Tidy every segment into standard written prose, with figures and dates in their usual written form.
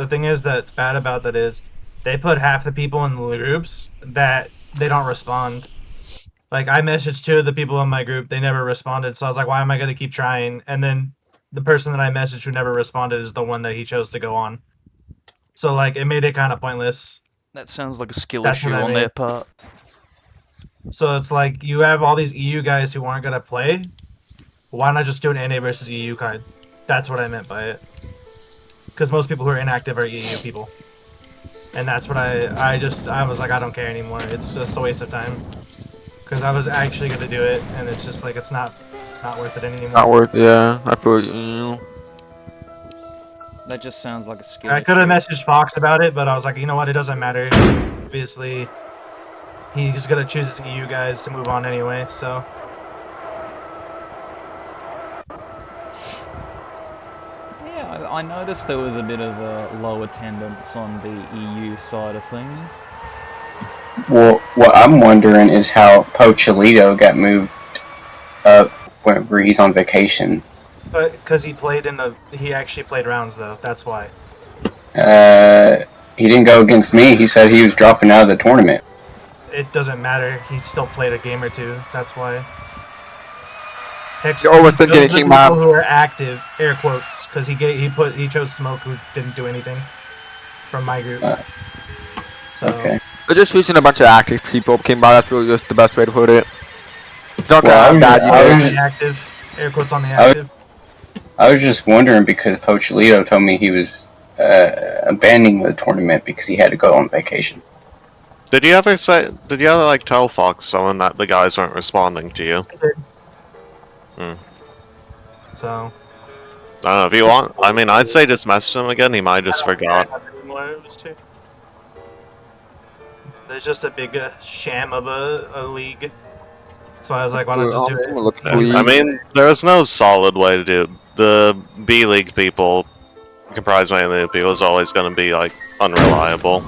thing is that's bad about that is they put half the people in the groups that they don't respond. Like I messaged two of the people in my group, they never responded. So I was like, why am I going to keep trying? And then the person that I messaged who never responded is the one that he chose to go on. So like it made it kind of pointless. That sounds like a skill That's what issue I on mean. their part. So it's like you have all these EU guys who aren't gonna play. Why not just do an NA versus EU card? That's what I meant by it. Because most people who are inactive are EU people, and that's what I was like I don't care anymore. It's just a waste of time. Because I was actually gonna do it, and it's just like it's not worth it anymore. Not worth. Yeah, I feel you. That just sounds like a skill I could have issue. messaged Fox about it, but I was like, you know what? It doesn't matter. Obviously, he's gonna choose his EU guys to move on anyway. So Yeah, I noticed there was a bit of a low attendance on the EU side of things. Well, what I'm wondering is how Pocholito got moved up whenever he's on vacation. but because he actually played rounds though. That's why. He didn't go against me. He said he was dropping out of the tournament. It doesn't matter. He still played a game or two. That's why. Hex, You're overthinking those are the it, King people Mom. who are active, air quotes, because he chose Smoke, who didn't do anything from my group. So Okay. They're just choosing a bunch of active people came by. That's really just the best way to put it. Don't care Well, how bad you on did. the active, air quotes on the active. I was just wondering because Pocholito told me he was abandoning the tournament because he had to go on vacation. Did you ever like tell Fox someone that the guys weren't responding to you? So I don't know if you want. I mean, I'd say just message him again. He might just forgot. There's just a big sham of a league. So I was like, why not just do I'm gonna look at the I league. mean, there's no solid way to do it. The B League people, comprised mainly of people, is always going to be like unreliable.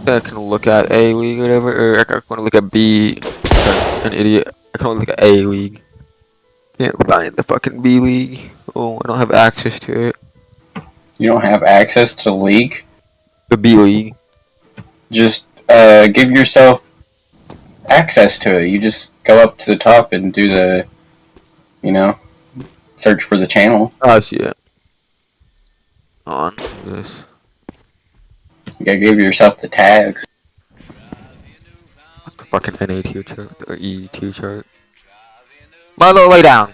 I can look at A league or whatever, or I can look at B. An idiot. I can only look at A league. Can't find the fucking B league. Oh, I don't have access to it. You don't have access to the league? The B league. Just give yourself access to it. You just go up to the top and do the, search for the channel. Oh, I see it. On this. You gotta give yourself the tags. What the fucking NA tier chart or E tier chart? Milo, lay down.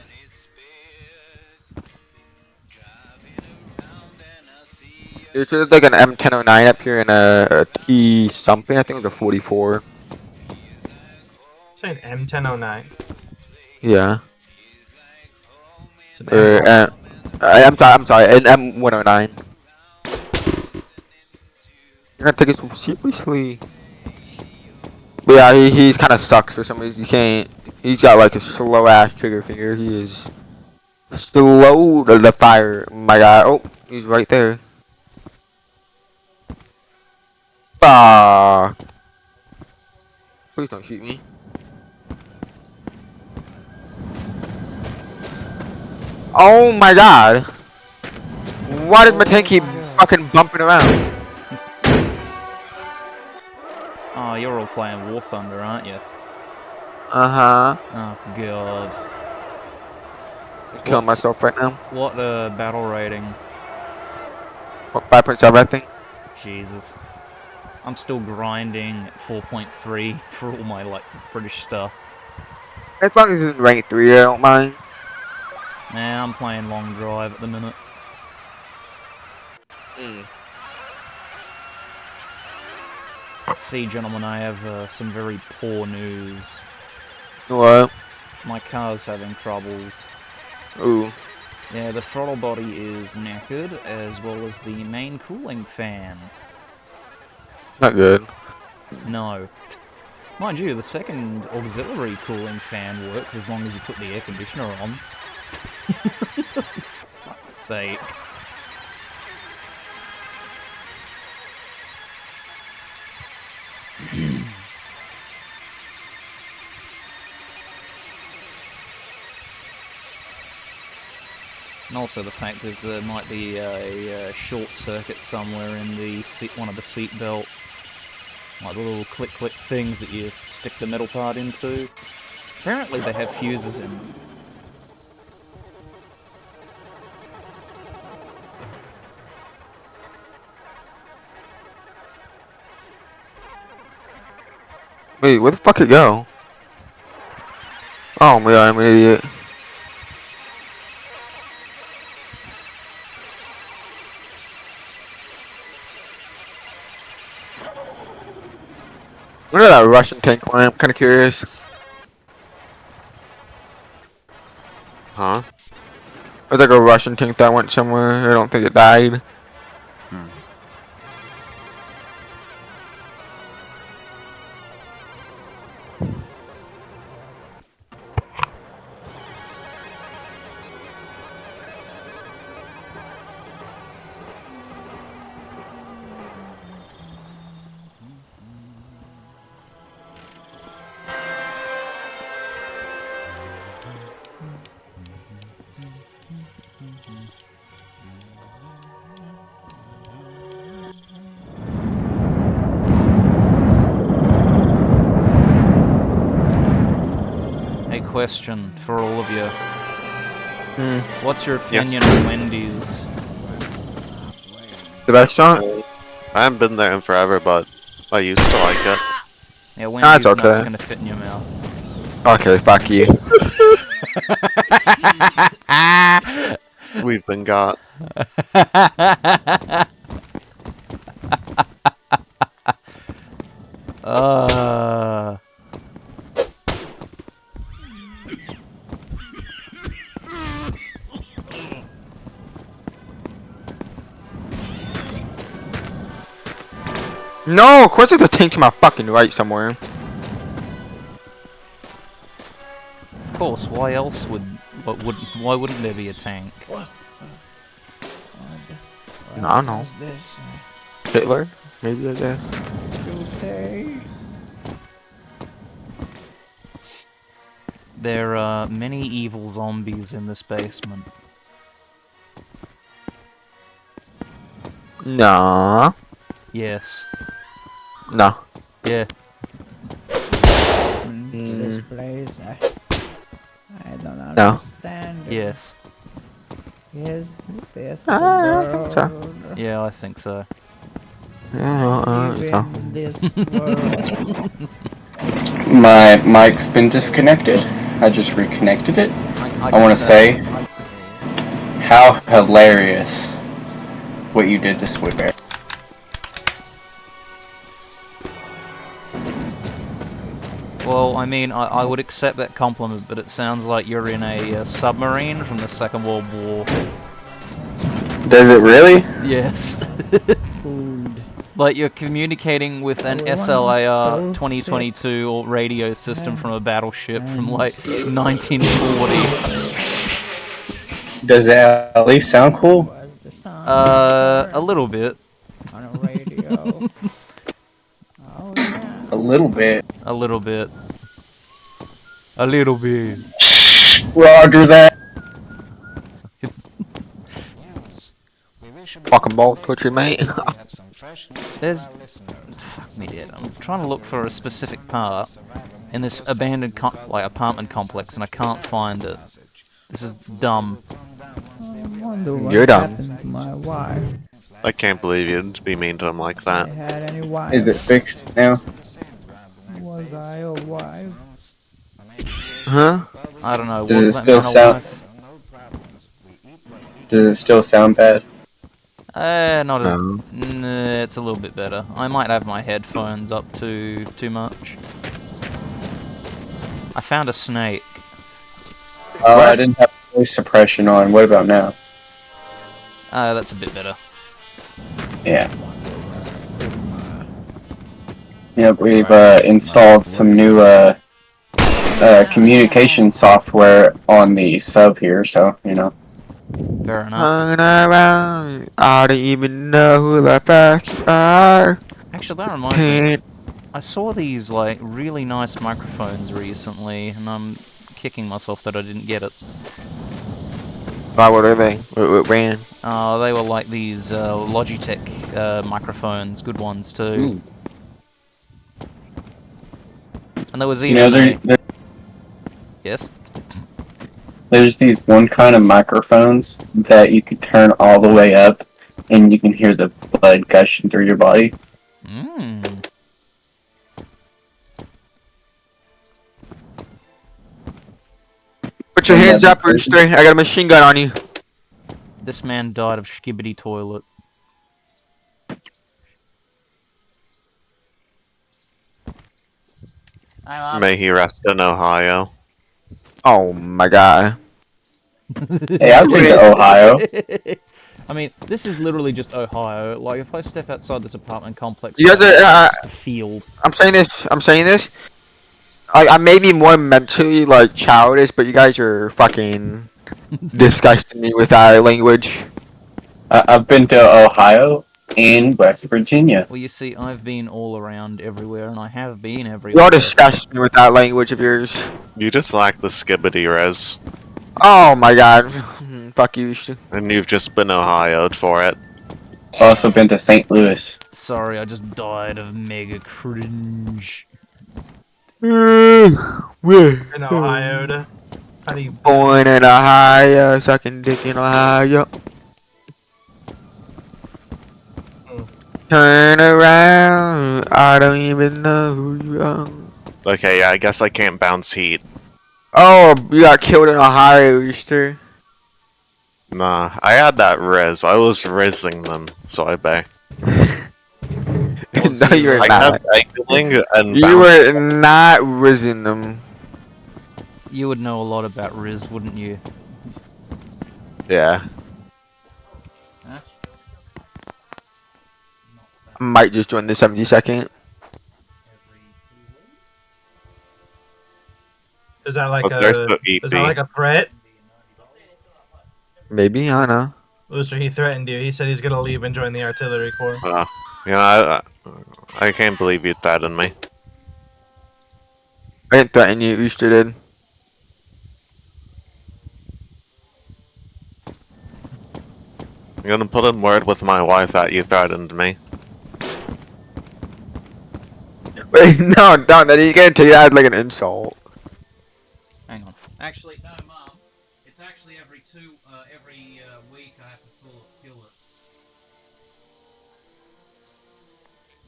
It's like an M1009 up here and a T something. I think it was a 44. It's an M1009. Yeah. It's an Or M1009. I'm sorry, an M109. You're gonna take it so seriously. But yeah, he kind of sucks for some reason. You can't. He's got like a slow ass trigger finger. He is slow to the fire. My God. Oh, he's right there. Fuck. Please don't shoot me. Oh my God. Why does my tank keep fucking bumping around? Oh, you're all playing War Thunder, aren't you? Uh-huh. Oh, God. I'm killing myself right now. What battle rating? What, 5.7 I think? Jesus. I'm still grinding at 4.3 for all my, like, British stuff. As long as it's in rank 3, I don't mind. Nah, I'm playing long drive at the minute. See, gentlemen, I have some very poor news. What? My car's having troubles. Ooh. Yeah, the throttle body is knackered, as well as the main cooling fan. Not good. No. Mind you, the second auxiliary cooling fan works as long as you put the air conditioner on. Fuck's sake. also the fact is there might be a short circuit somewhere in the one of the seat belts. Like the little click-click things that you stick the metal part into. Apparently they have fuses in them. Wait, where the fuck it go? Oh my god, I'm an idiot. Where did that Russian tank went? I'm kinda curious. Huh? There's like a Russian tank that went somewhere. I don't think it died. A question for all of you. Hmm. What's your Yes. opinion on Wendy's? The best song? I haven't been there in forever, but I used to like it. Yeah, Wendy's it's nut's okay. gonna fit in your mouth. Okay, fuck you. We've been got. No, of course there's a tank to my fucking right somewhere. Of course, why else why wouldn't there be a tank? No, I don't know. Hitler? Maybe, I guess. There are many evil zombies in this basement. Nah. Yes. No. Yeah. This place, I don't No. understand. Yes. Is this I think so. world? Yeah, I think so. Live So. in this world. My mic's been disconnected. I just reconnected it. I want to say how hilarious what you did to Sweetberry. Well, I mean, I would accept that compliment, but it sounds like you're in a submarine from the Second World War. Does it really? Yes. Food. Like you're communicating with an Everyone is SLAR so 2022 or radio system from a battleship from like 1940. Does it at least sound cool? Was the sound A little bit. on a radio. Oh yeah. A little bit. A little bit. A little bit. Roger that. Fucking ball twitcher, mate. There's... Fuck me dead. I'm trying to look for a specific part in this abandoned apartment complex and I can't find it. This is dumb. I wonder what You're dumb. happened to my wife. I can't believe you'd be mean to him like I that. had any wife. Is it fixed now? Was I a wife? Huh? I don't know. Does Was it that still man a sound- wife? Does it still sound bad? Not as... No. Nah, it's a little bit better. I might have my headphones up too much. I found a snake. Oh, I didn't have voice suppression on. What about now? That's a bit better. Yeah. Yep, we've installed some new communication software on the sub here, so you know. Fair enough. Hanging around, I don't even know who the fuck you are. Actually, that reminds me. I saw these, like, really nice microphones recently, and I'm kicking myself that I didn't get it. Wow, what are they? What brand? They were like these Logitech microphones, good ones too. Ooh. And there was You know, even a yes. there's these one kind of microphones that you could turn all the way up, and you can hear the blood gushing through your body. Mmm. Put your Wouldn't hands that up, be crazy? Rooster. I got a machine gun on you. This man died of skibbity toilet. May he rest in Ohio. Oh my god. Hey, I've been to Ohio. I mean, this is literally just Ohio. Like, if I step outside this apartment complex, You right guys are, now, it's just a field. I'm saying this. I may be more mentally like childish, but you guys are fucking disgusting me with that language. I've been to Ohio and West Virginia. Well, you see, I've been all around everywhere, and I have been You all everywhere. disgust me with that language of yours. You just lack the skibbity res, Oh my god. Fuck you. and you've just been Ohio'd for it. Also been to St. Louis. Sorry, I just died of mega cringe. In Ohio. How do you Born in Ohio, sucking dick in Ohio. Mm. Turn around, I don't even know who you are. Okay, yeah, I guess I can't bounce heat. Oh, you got killed in Ohio, Easter. Nah, I had that res. I was rizzing them, so I bet. No, you were I not. kept angling and You bouncing. were not rizzing them. You would know a lot about Riz, wouldn't you? Yeah. I might just join the 70-second. Is that like But they're so is that like EP. a threat? Maybe, I don't know. Rooster, he threatened you. He said he's gonna leave and join the artillery corps. You know, I can't believe you threatened me. I didn't threaten you, Easter did. I'm gonna put in word with my wife that you threatened me. Wait, no, don't. That he's gonna take that as like an insult. Hang on. Actually, no, Mum. It's actually every week I have to kill it.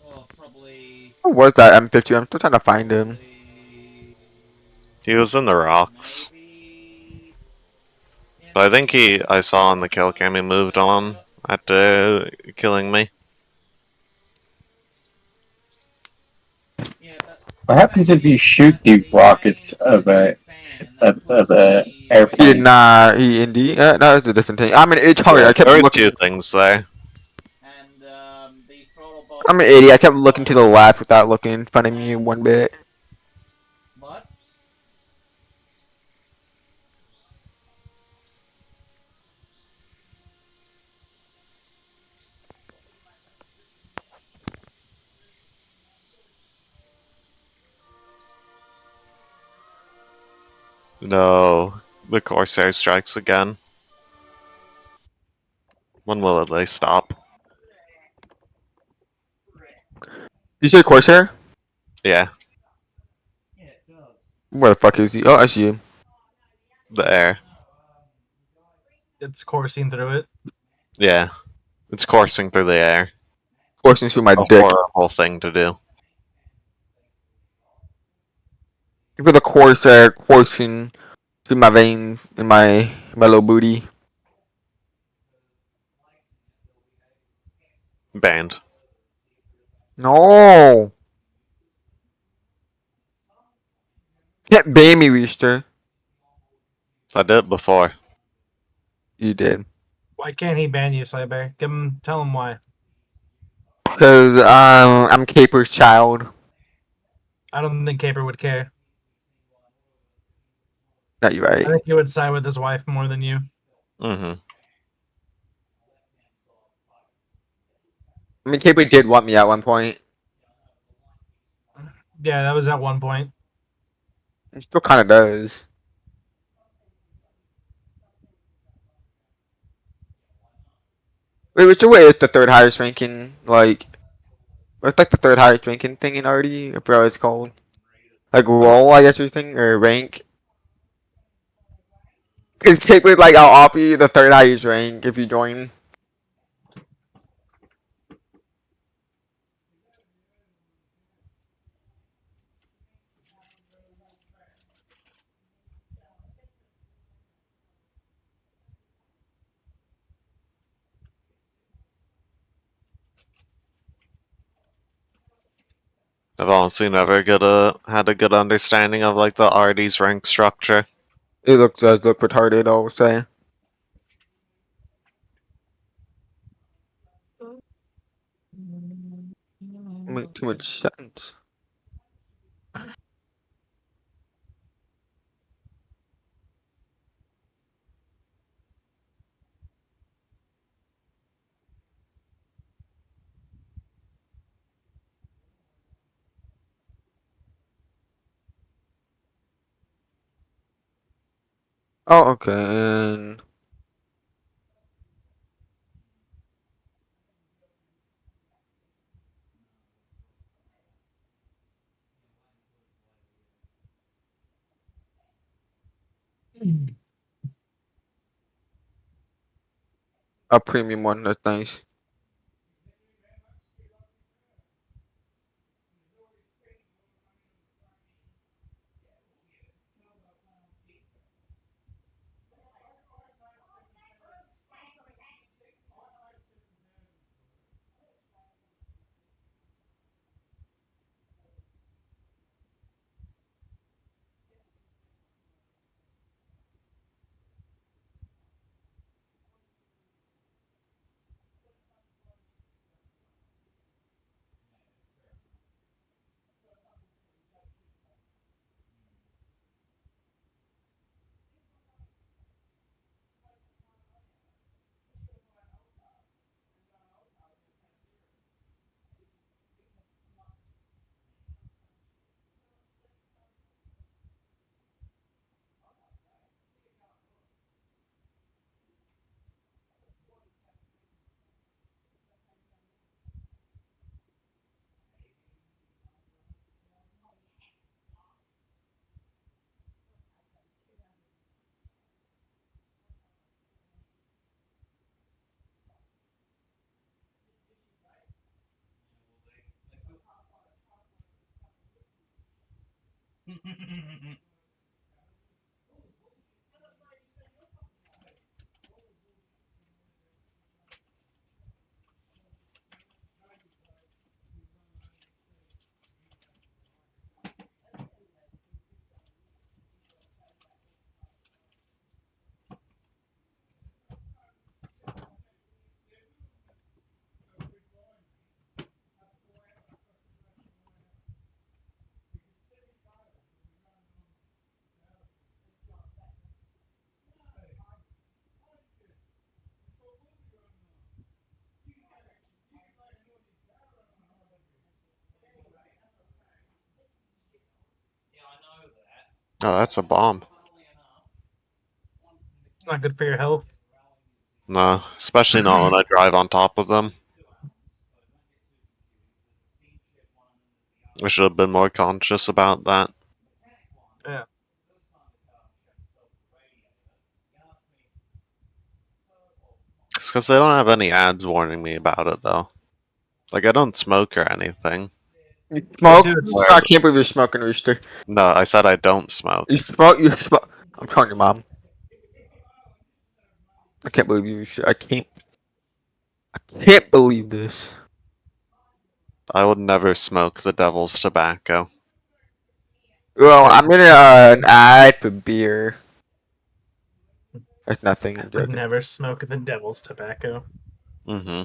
Well, probably. What was that M50? I'm still trying to find him. He was in the rocks. But I think I saw on the kill cam he moved on after killing me. What happens if you shoot the rockets of a He did airplane? not. He indeed. No, that's a different thing. I'm an idiot. Sorry, Yeah, I kept there were looking. two things there. I'm an idiot. I kept looking to the left without looking in front of me one bit. What? No, the Corsair strikes again. When will they stop? You say Corsair? Yeah, Where the fuck is he? Oh, I see him. the air. It's coursing through it. Yeah, it's coursing through the air. Coursing through my A dick. horrible thing to do. Give me the Corsair coursing through my vein in my little booty. Banned. No. Can't ban me, Rooster. I did it before. You did. Why can't he ban you, Cyber? Tell him why. Because I'm Caper's child. I don't think Caper would care. Not you right. I think he would side with his wife more than you. Mm-hmm. I mean, Caper did want me at one point. Yeah, that was at one point. He still kind of does. Wait, which way is the third highest ranking? Like, what's like the third highest ranking thing in RD? I forgot what it's called. Like role, I guess you're saying, or rank. Because typically, like, I'll offer you the third highest rank if you join. I've honestly never had a good understanding of like the RD's rank structure. It does look retarded, I will say. Make too much sense. Oh, okay, and a premium one, that's nice. Oh, that's a bomb. It's not good for your health. No, especially not when I drive on top of them. I should have been more conscious about that. Yeah. It's because they don't have any ads warning me about it, though. Like, I don't smoke or anything. You They smoke? do. Where I can't believe you're smoking, Rooster. No, I said I don't smoke. You smoke. I'm telling your mom. I can't believe you. I can't believe this. I would never smoke the devil's tobacco. Well, I'm in an ad for beer. That's nothing. I'm Would joking. never smoke the devil's tobacco. Mm-hmm.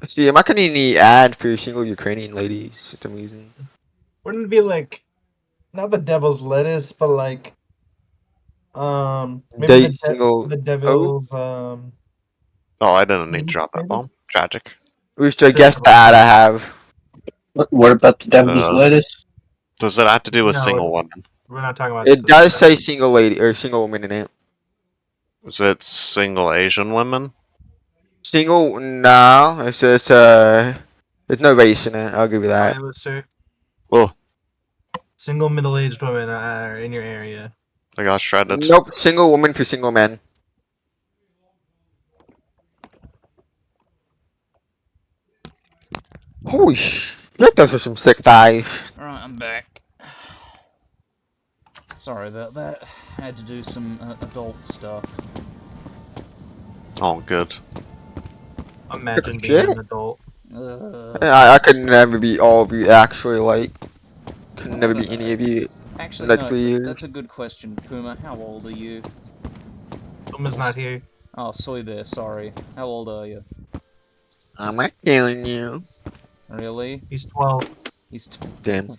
See, I'm not getting any ad for single Ukrainian ladies for some reason. Wouldn't it be like not the devil's lettuce, but like maybe Date single. the Oh, devil's Oh, I didn't need to maybe drop that maybe bomb. Tragic. Rooster, the guess the ad I have. What about the devil's Uh, lettuce? does it have to do with no, single women? we're not talking about It does say single lady or single woman in it. Is it single Asian women? Single? No. It's there's no race in it. I'll give you that. Iowa, sir. Well, Single middle-aged women are in your area. I got shredded. Nope. Single woman for single men. Holy shit! Those are some sick thighs. Alright, I'm back. Sorry about that. I had to do some adult stuff. Oh, good. Imagine being Shit. an adult. I could never be all of you. Actually, like, could I never don't be any know. of you. Actually, Like no, 3 years. that's a good question. Puma, how old are you? Someone's not here. Oh, Soy Bear, sorry. How old are you? I'm not killing you. Really? He's 12. He's Damn.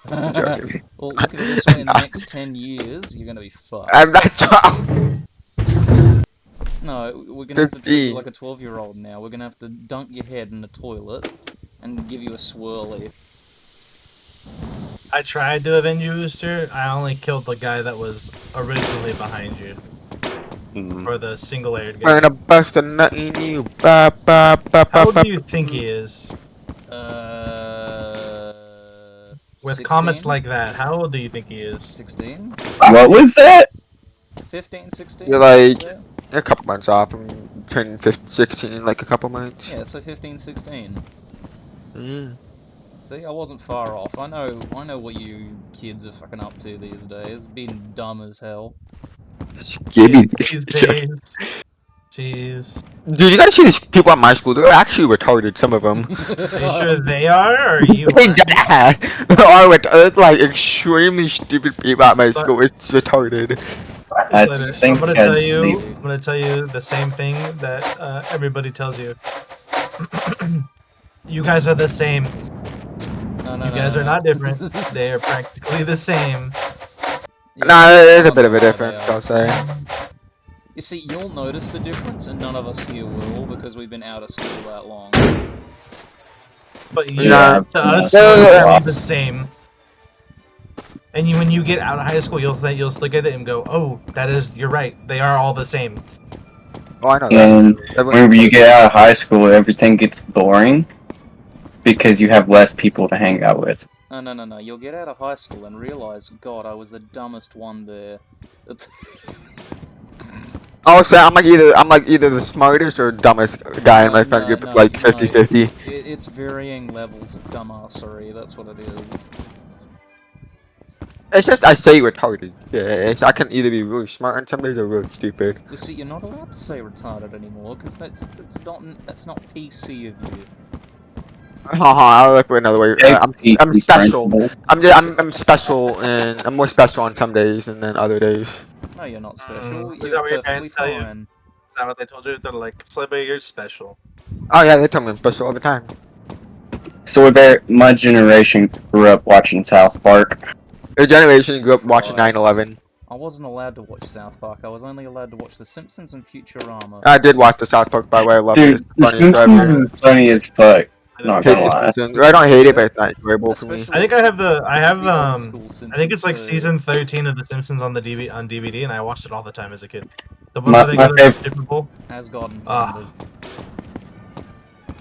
I'm joking. Well, look at it this way, in the next 10 years, you're gonna be fucked. I'm not 12. No, we're gonna have to treat you 15. like a 12-year-old now. We're gonna have to dunk your head in the toilet and give you a swirly. I tried to avenge you, Rooster. I only killed the guy that was originally behind you. Mm. Or the single-layered I'm guy. gonna bust a nut in you. Ba, ba, ba, How ba, old ba. do you think he is? With 16? comments like that, how old do you think he is? 16? What was that? 15, 16? You're like Yeah. a couple months off from turning 15, 16 in like a couple months. Yeah, so 15, 16. Yeah. See, I wasn't far off. I know what you kids are fucking up to these days. Being dumb as hell. Gibby. These days. Jeez. Dude, you gotta see these people at my school. They're actually retarded, some of them. Are you sure they are, or you They are? it's like extremely stupid people at my school. It's retarded. I I'm think gonna I'd tell you. sleep. I'm gonna tell you the same thing that everybody tells you. You guys are the same. No, You guys are not different. They are practically the same. Yeah, Nah, there's a none bit of a them are, difference, they I'll are. say. You see, you'll notice the difference, and none of us here will, because we've been out of school that long. But you, Yeah, to us, no, you're no, literally no. the same. And you, when you get out of high school, you'll look at it and go, "Oh, you're right. They are all the same." Oh, I know And that. Everyone- whenever you get out of high school, everything gets boring because you have less people to hang out with. No. You'll get out of high school and realize, God, I was the dumbest one there. Oh, so I'm like either the smartest or dumbest guy in my friend group. It's like 50-50. It's varying levels of dumbassery, that's what it is. It's just I say retarded. Yeah, I can either be really smart on some days or really stupid. You see, you're not allowed to say retarded anymore, because that's not PC of you. I'll look for another way. I'm special. Principle. I'm special, and I'm more special on some days and then other days. No, you're not special. Is that You're what your perfectly parents tell you? fine. Is that what they told you? They're like, "Slipper, you're special." Oh yeah, they tell me I'm special all the time. So my generation grew up watching South Park. Your generation grew up watching Christ. 9/11. I wasn't allowed to watch South Park. I was only allowed to watch The Simpsons and Futurama. I did watch the South Park, by the way. I love it. Dude, It's the The funniest show Simpsons ever. is funny as fuck. I Not don't gonna know. lie. I don't hate it, but it's not enjoyable for me. Especially- I think I have It's the old school I think it's like Simpsons, so- season 13 of The Simpsons on DVD, and I watched it all the time as a kid. The one My- where they my go to the fav- Super Bowl. As God intended. Ah.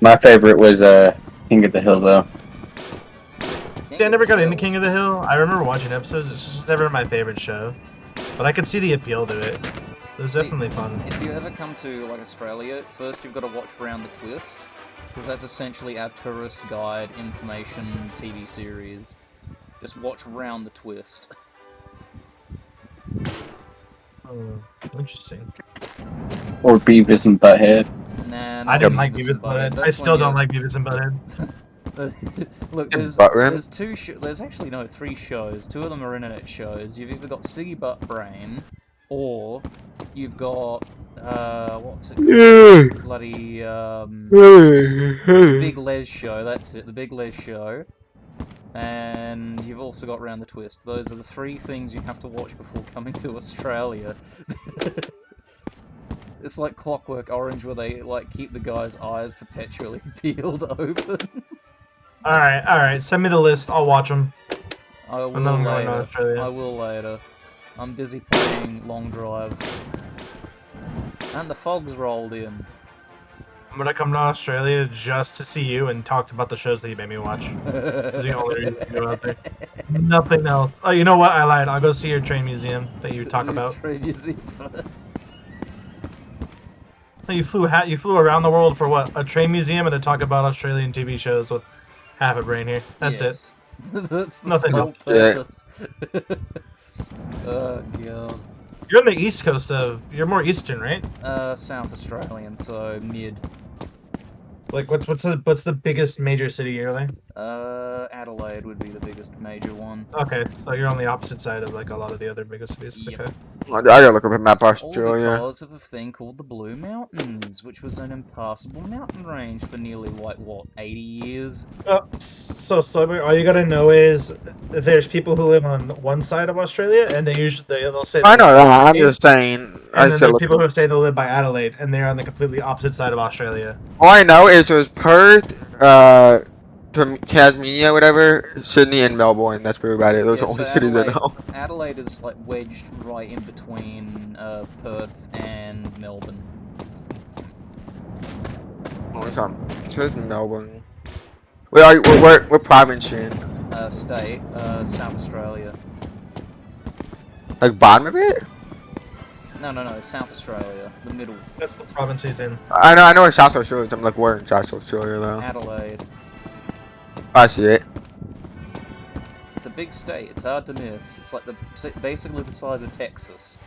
My favorite was King of the Hill though. See, I never got into King of the Hill. I remember watching episodes. It's just never my favorite show, but I could see the appeal to it. It was See, definitely fun. If you ever come to like Australia, first you've got to watch Round the Twist, because that's essentially our tourist guide information TV series. Just watch Round the Twist. Oh, interesting. Or Beavis and Butthead. Nah, I not didn't like Beavis Beavis and and Butthead. I That's still when don't you- like Beavis and Butthead. Look, And there's Buttram? there's there's actually no 3 shows. 2 of them are internet shows. You've either got Siggy Butt Brain, or you've got what's it called? Bloody Big Les Show. That's it, the Big Les Show. And you've also got Round the Twist. Those are the 3 things you have to watch before coming to Australia. It's like Clockwork Orange, where they like keep the guy's eyes perpetually peeled open. All right. Send me the list. I'll watch them. I will And then I'm going to later. Australia. I will later. I'm busy playing Long Drive. And the fog's rolled in. I'm gonna come to Australia just to see you and talk about the shows that you made me watch. Is the only reason to go out there. Nothing else. Oh, you know what? I lied. I'll go see your train museum that you talk about. Train museum first. No, you flew around the world for what? A train museum and to talk about Australian TV shows with half a brain here. That's it. Yes. That's the Nothing sole else. purpose. Oh god. You're on the east coast of. You're more eastern, right? South Australian, so mid. Like, what's the biggest major city yearly? Adelaide would be the biggest major one. Okay, so you're on the opposite side of like a lot of the other biggest cities. Yep. Okay. I gotta look up a map of All Australia. because of a thing called the Blue Mountains, which was an impassable mountain range for nearly, like, what, 80 years? So all you gotta know is that there's people who live on one side of Australia, and they'll say. I know they live that. I'm by just saying. I And then just gotta there's look people up. who say they live by Adelaide, and they're on the completely opposite side of Australia. All I know is there's Perth, from Tasmania, whatever, Sydney, and Melbourne. That's pretty about it. Those Yeah, are the only so cities I know. Adelaide is, like, wedged right in between, Perth and Melbourne. Only time. It says Melbourne. Where are you? What province you in? State, South Australia. Like bottom of it? No, South Australia, the middle. That's the province he's in. I know where South Australia is. I'm like, where in South Australia though? Adelaide. I see it. It's a big state, it's hard to miss. It's like basically the size of Texas.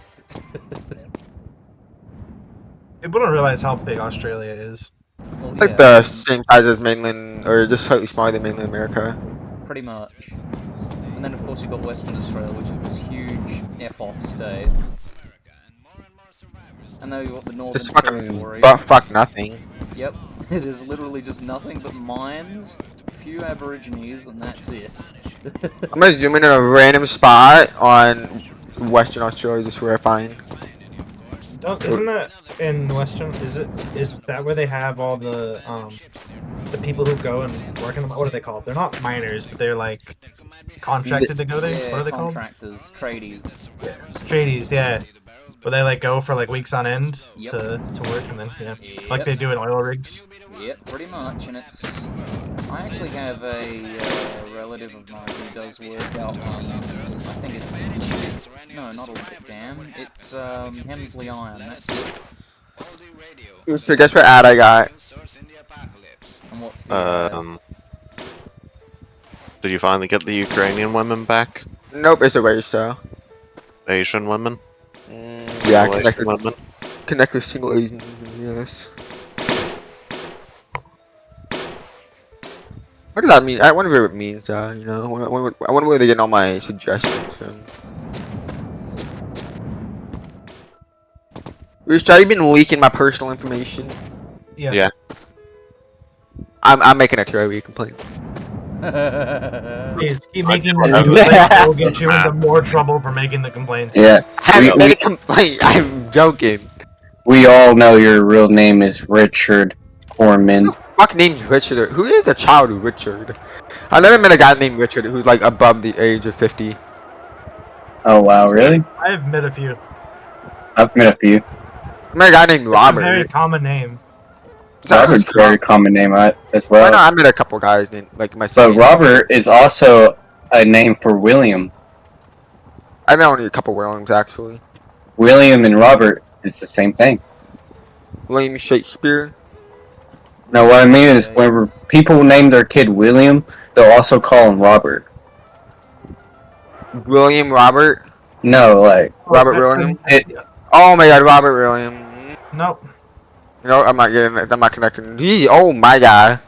People don't realize how big Australia is. Well, Like yeah, the same size as mainland, or just slightly smaller than mainland America. pretty much. And then of course you've got Western Australia, which is this huge F-off state. And then you've got the Northern Just fucking Territory. fuck nothing. Yep, it is literally just nothing but mines, a few Aborigines, and that's it. I'm gonna zoom in at a random spot on Western Australia, just where I find. Isn't that in Western? Is that where they have all the people who go and work in the? What are they called? They're not miners, but they're like contracted to go there. Yeah, What are they contractors, tradies. called? Tradies, yeah. Where they like go for like weeks on end Yep. to work, and then Yep. like they do in oil rigs. Yep, pretty much, and it's... I actually have a relative of mine who does work out on... I think it's... No, not Olympic Dam. It's, Hemsley Iron, that's it. So guess what ad I got? And what's the... Did you finally get the Ukrainian women back? Nope, it's a race though. Asian women? Yeah, Malaysian connect with, women? connect with single Asian, yes. What does that mean? I wonder what it means, you know? I wonder where they get all my suggestions from. Rich, have you been leaking my personal information? Yeah. Yeah. I'm making a Terry complaint. Please keep making I- the complaint. We'll get you into more trouble for making the complaints. Yeah, I haven't made a complaint. I'm joking. we all know your real name is Richard Corman. Fuck name's Richard. Who is a child Richard? I never met a guy named Richard who's like above the age of 50. Oh wow, really? I've met a few. I've met a few. I met a guy named It's a very Robert. common name. Robert's a very common name as I well. know I met a couple guys named like my. But Robert is also a name for William. I met only a couple Williams actually. William and Robert is the same thing. William Shakespeare. No, what I mean is Yeah, whenever yes. people name their kid William, they'll also call him Robert. William Robert. No, like Robert That's William. it. Oh my God, Robert William. Nope. No, I'm not getting it. I'm not connecting. Oh my God.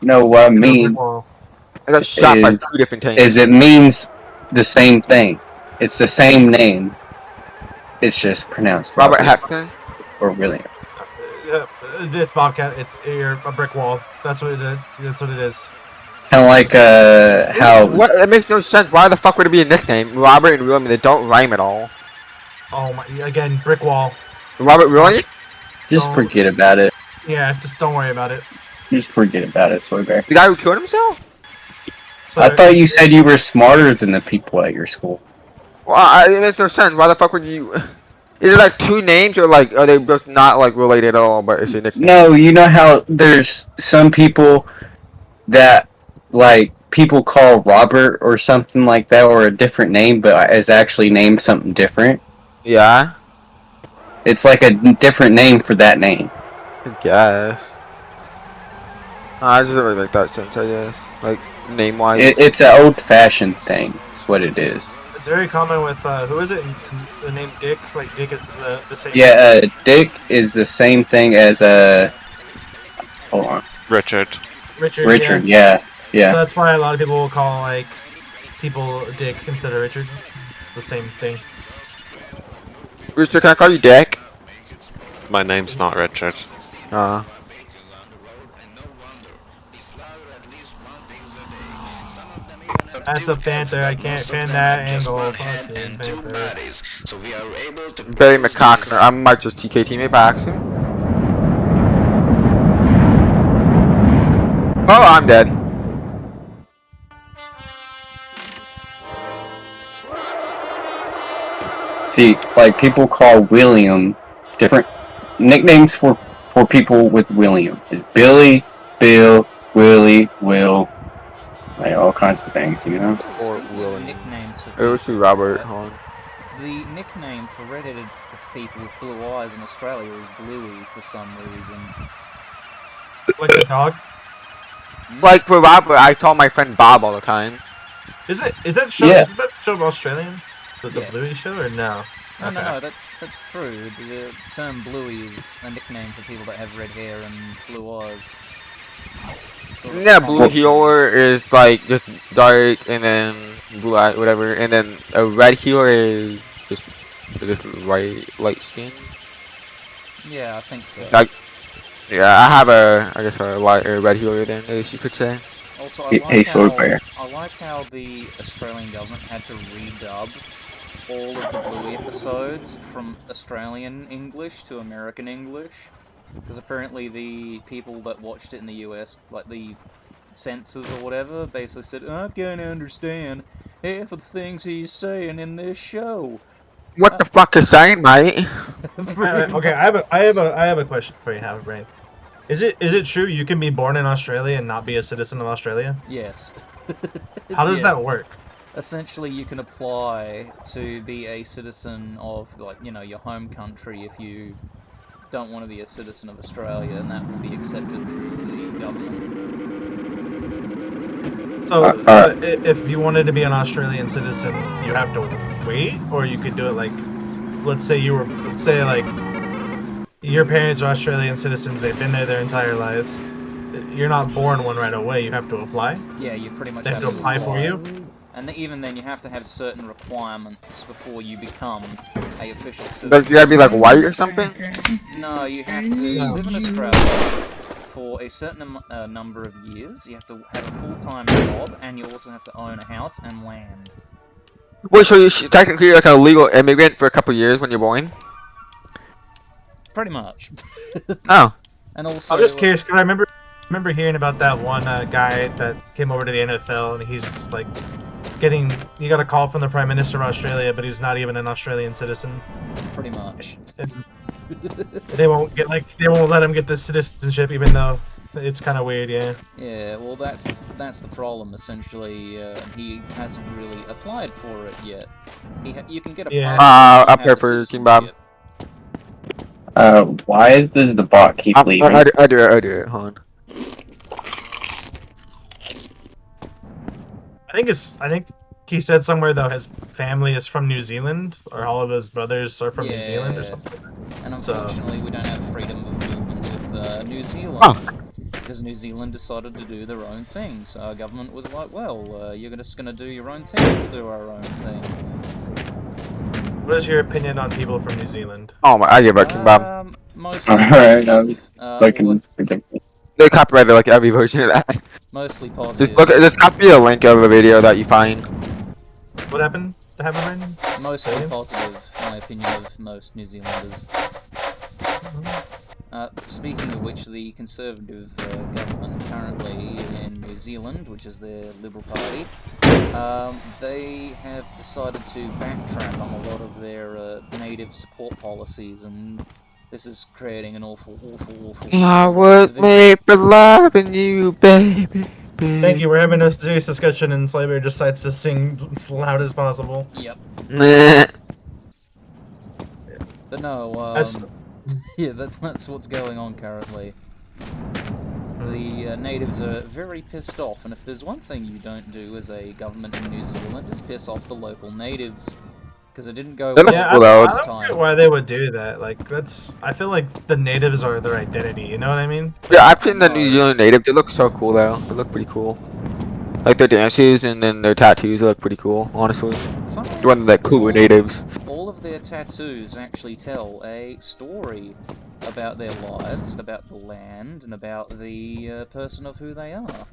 No, what I mean Well, I got shot by Is- 2 different tanks. is it means the same thing. It's the same name. It's just pronounced Robert Hepton. or William. it's Bobcat. You're a brick wall. That's what it is. That's what it is. Kind of like how What? It makes no sense. Why the fuck would it be a nickname? Robert and William, they don't rhyme at all. Oh my! Again, brick wall. Robert William? just Don't- forget about it. Yeah, just don't worry about it. Just forget about it, Soy Bear. The guy who killed himself? So, I thought you said you were smarter than the people at your school. Well, it makes no sense. Why the fuck would you? Is it like two names or like are they both not like related at all? But it's your nickname. No, you know how there's some people that like people call Robert or something like that, or a different name, but is actually named something different. Yeah, It's like a different name for that name. I guess. It doesn't really make that sense. I guess like name wise. It's an old-fashioned thing. That's what it is. It's very common with who is it? The name Dick. Like Dick is the same. Yeah, Dick is the same thing as hold on, Richard. Richard. Yeah. So Yeah. that's why a lot of people will call like people Dick instead of Richard. It's the same thing. Rooster, can I call you Dick? My name's not Richard. That's a Panther. I can't pin that angle. Fucking Panther. Barry McCockner. I might just TK teammate by accident. Oh, I'm dead. See, like people call William different nicknames for people with William is Billy, Bill, Willie, Will, like all kinds of things, you know. Or Speaking of William. nicknames for It was people, through Robert. Hold on. the nickname for redheaded people with blue eyes in Australia is Bluey for some reason. Like the dog. Like for Robert, I call my friend Bob all the time. Is that show? Yeah. Is that show Australian? The Yes. Bluey show or no? No, no, Okay. no, that's true. The term Bluey is a nickname for people that have red hair and blue eyes. Sort of Yeah, common. blue healer is like just dark, and then blue eye, whatever, and then a red healer is just light skin. Yeah, I think so. Like, yeah, I have I guess a light or red healer then, as you could say. Also, I Hey, like Sword Bear. I like how the Australian government had to redub all of the Bluey episodes from Australian English to American English, because apparently the people that watched it in the US, like the censors or whatever, basically said, "I can't understand half of the things he's saying in this show." What the fuck is saying, mate? Okay, I have a question for you, Have Brain. Is it true you can be born in Australia and not be a citizen of Australia? Yes. How does that Yes. work? Essentially, you can apply to be a citizen of, like, you know, your home country if you don't want to be a citizen of Australia, and that will be accepted through the government. So, Alright. if you wanted to be an Australian citizen, you have to wait, or you could do it like, let's say like, your parents are Australian citizens, they've been there their entire lives. You're not born one right away, you have to apply? Yeah, you pretty much They have to apply for you? And even then, you have to have certain requirements before you become a official citizen. Does you gotta be like white or something? No, you have to live in Australia for a certain number of years. You have to have a full-time job, and you also have to own a house and land. Wait, so you're technically like a legal immigrant for a couple years when you're born? Pretty much. Oh. And also, I'm just curious, because I remember hearing about that one guy that came over to the NFL, and he's just like he got a call from the Prime Minister of Australia, but he's not even an Australian citizen. pretty much. And they won't let him get the citizenship, even though it's kind of weird, yeah. Yeah, well, that's the problem. Essentially, he hasn't really applied for it yet. You can get a Yeah. passport, you Up have there a for King Bob. citizenship. Why does the bot keep leaving? I do it. Hold on. I think he said somewhere though his family is from New Zealand, or all of his brothers are from New Zealand or Yeah. something. And So- unfortunately, we don't have freedom of movement with New Zealand. Oh. Because New Zealand decided to do their own thing. So our government was like, well, you're just going to do your own thing, we'll do our own thing. What is your opinion on people from New Zealand? Oh my, I give up King Bob. Mostly Alright, positive. fucking ridiculous. They copyrighted like every version of that. Mostly positive. Just copy a link of a video that you find. What happened to have a brain? Mostly Same. positive, in my opinion, of most New Zealanders. Speaking of which, the Conservative government currently in New Zealand, which is their Liberal Party, they have decided to backtrack on a lot of their native support policies, and this is creating an awful I was division. made for loving you, baby. Thank you. We're having a serious discussion, and Slaver decides to sing as loud as possible. Yep. Meh. But no, That's- yeah, that's what's going on currently. The natives are very pissed off, and if there's one thing you don't do as a government in New Zealand, is piss off the local natives. Because it didn't go They're well not Yeah, cool, though. I this don't time. get why they would do that. Like, that's. I feel like the natives are their identity. You know what I mean? Yeah, I've seen the New Zealand native. They look so cool, though. They look pretty cool. Like their dances and then their tattoos look pretty cool, honestly. Funnily They're one of the cooler natives. all of their tattoos actually tell a story about their lives, about the land, and about the person of who they are.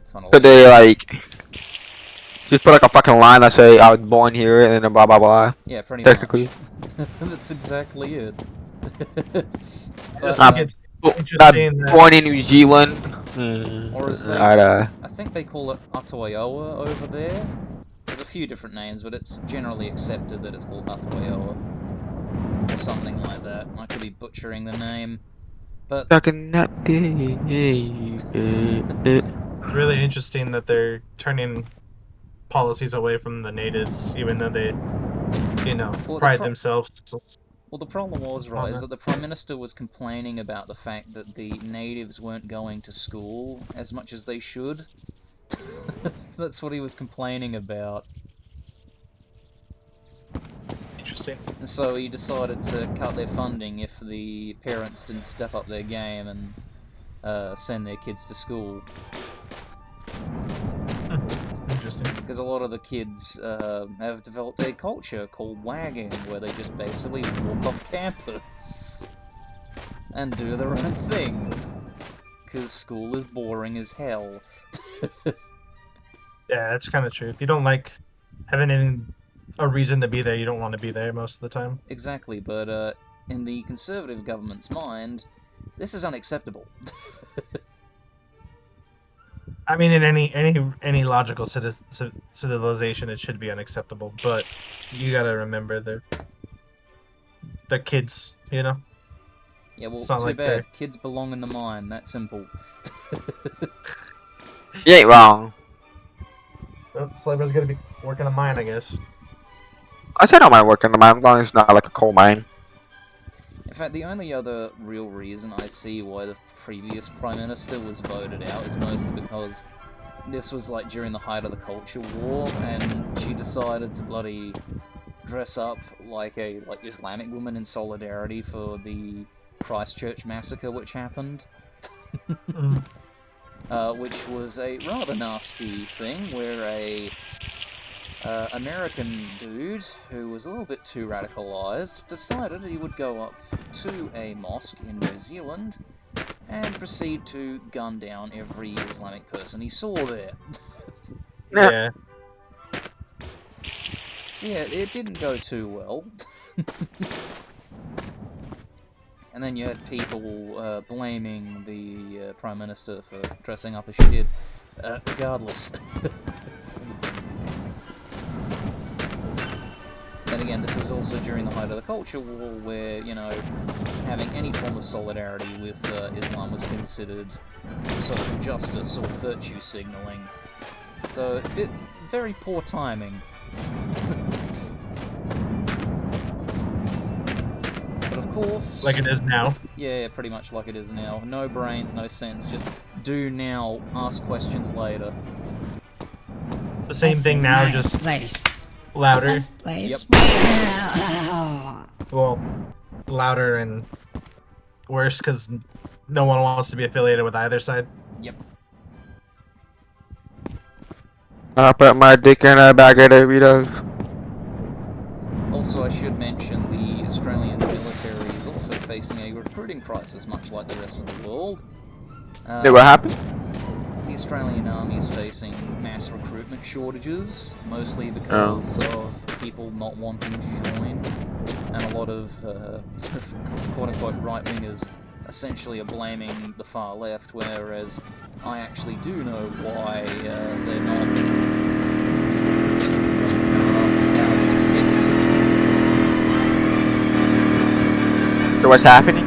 Funnily. Could they like just put like a fucking line that say I was born here and then blah blah blah? Yeah, pretty Technically. much. That's exactly it. I just Uh, think it's Not interesting that. born in New Zealand. Or as they, I'd, I think they call it Atawaioa over there. There's a few different names, but it's generally accepted that it's called Atawaioa. Or something like that. I could be butchering the name. But Stuck in that day. It's really interesting that they're turning policies away from the natives, even though they, Well, pride themselves. well, the problem was, right, is that the Prime Minister was complaining about the fact that the natives weren't going to school as much as they should. That's what he was complaining about. Interesting. And so he decided to cut their funding if the parents didn't step up their game and send their kids to school. Interesting. Because a lot of the kids have developed a culture called wagging, where they just basically walk off campus and do their own thing. Because school is boring as hell. Yeah, that's kind of true. If you don't like having a reason to be there, you don't want to be there most of the time. Exactly, but in the Conservative government's mind, this is unacceptable. I mean, in any logical civilization, it should be unacceptable. But you gotta remember the kids, Yeah, well, It's not too like bad. they're- Kids belong in the mine, that simple. You ain't wrong. Well, Slaver's gonna be working a mine, I guess. I said I don't mind working the mine as long as it's not like a coal mine. In fact, the only other real reason I see why the previous Prime Minister was voted out is mostly because this was like during the height of the Culture War, and she decided to bloody dress up like a Islamic woman in solidarity for the Christchurch massacre which happened. Mm. Which was a rather nasty thing where a American dude who was a little bit too radicalized decided he would go up to a mosque in New Zealand and proceed to gun down every Islamic person he saw there. Yeah. So yeah, it didn't go too well. And then you had people blaming the Prime Minister for dressing up as she did. Regardless. Then again, this was also during the height of the Culture War, where, having any form of solidarity with Islam was considered social justice or virtue signaling. So, very poor timing. But of course... Like it is now. Yeah, pretty much like it is now. No brains, no sense, just do now, ask questions later. The same This thing is now, my just place. louder. This place. Yep. Well, louder and worse because no one wants to be affiliated with either side. Yep. I put my dick in a bag of Doritos. Also, I should mention the Australian military is also facing a recruiting crisis, much like the rest of the world. Hey, what happened? The Australian Army is facing mass recruitment shortages, mostly because of people not wanting to join. and a lot of quote-unquote right-wingers essentially are blaming the far left, whereas I actually do know why they're not. So what's happening?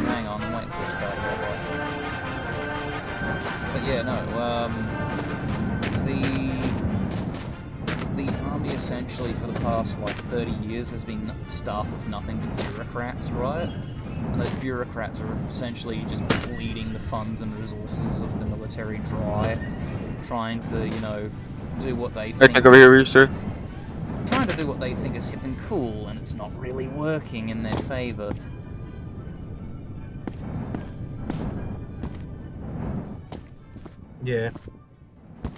Hang on, I'm waiting for this guy to go by. But yeah, no, the army essentially for the past like 30 years has been staff of nothing but bureaucrats, right? And those bureaucrats are essentially just bleeding the funds and resources of the military dry, trying to, you know, do what they I think. think over here, Rooster. Trying to do what they think is hip and cool, and it's not really working in their favor. Yeah. I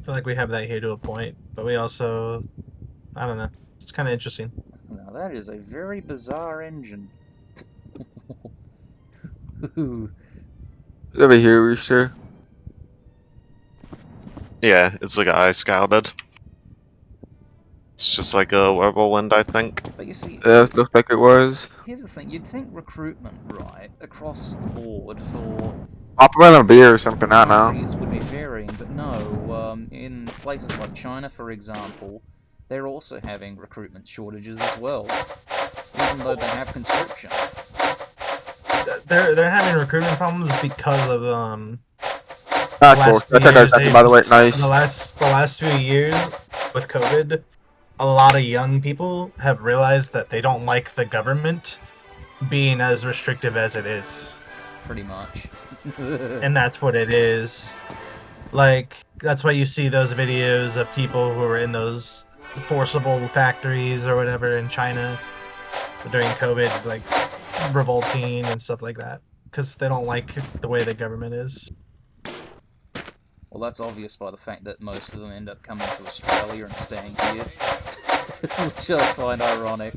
feel like we have that here to a point, but we also, I don't know. It's kind of interesting. Now that is a very bizarre engine. Over here, Rooster. Yeah, it's like eye scouted. It's just like a whirlwind, I think. But you see, Yeah, it looks like it was. here's the thing, you'd think recruitment, right, across the board for I'll put on a beer or something, I don't know. countries would be varying, but no, in places like China, for example, they're also having recruitment shortages as well, even though they have conscription. They're having recruitment problems because of That's cool. That's our guys, by the way. Nice. the last few years with COVID, a lot of young people have realized that they don't like the government being as restrictive as it is. Pretty much. And that's what it is. Like, that's why you see those videos of people who are in those forcible factories or whatever in China during COVID, like revolting and stuff like that, because they don't like the way the government is. Well, that's obvious by the fact that most of them end up coming to Australia and staying here, which I find ironic.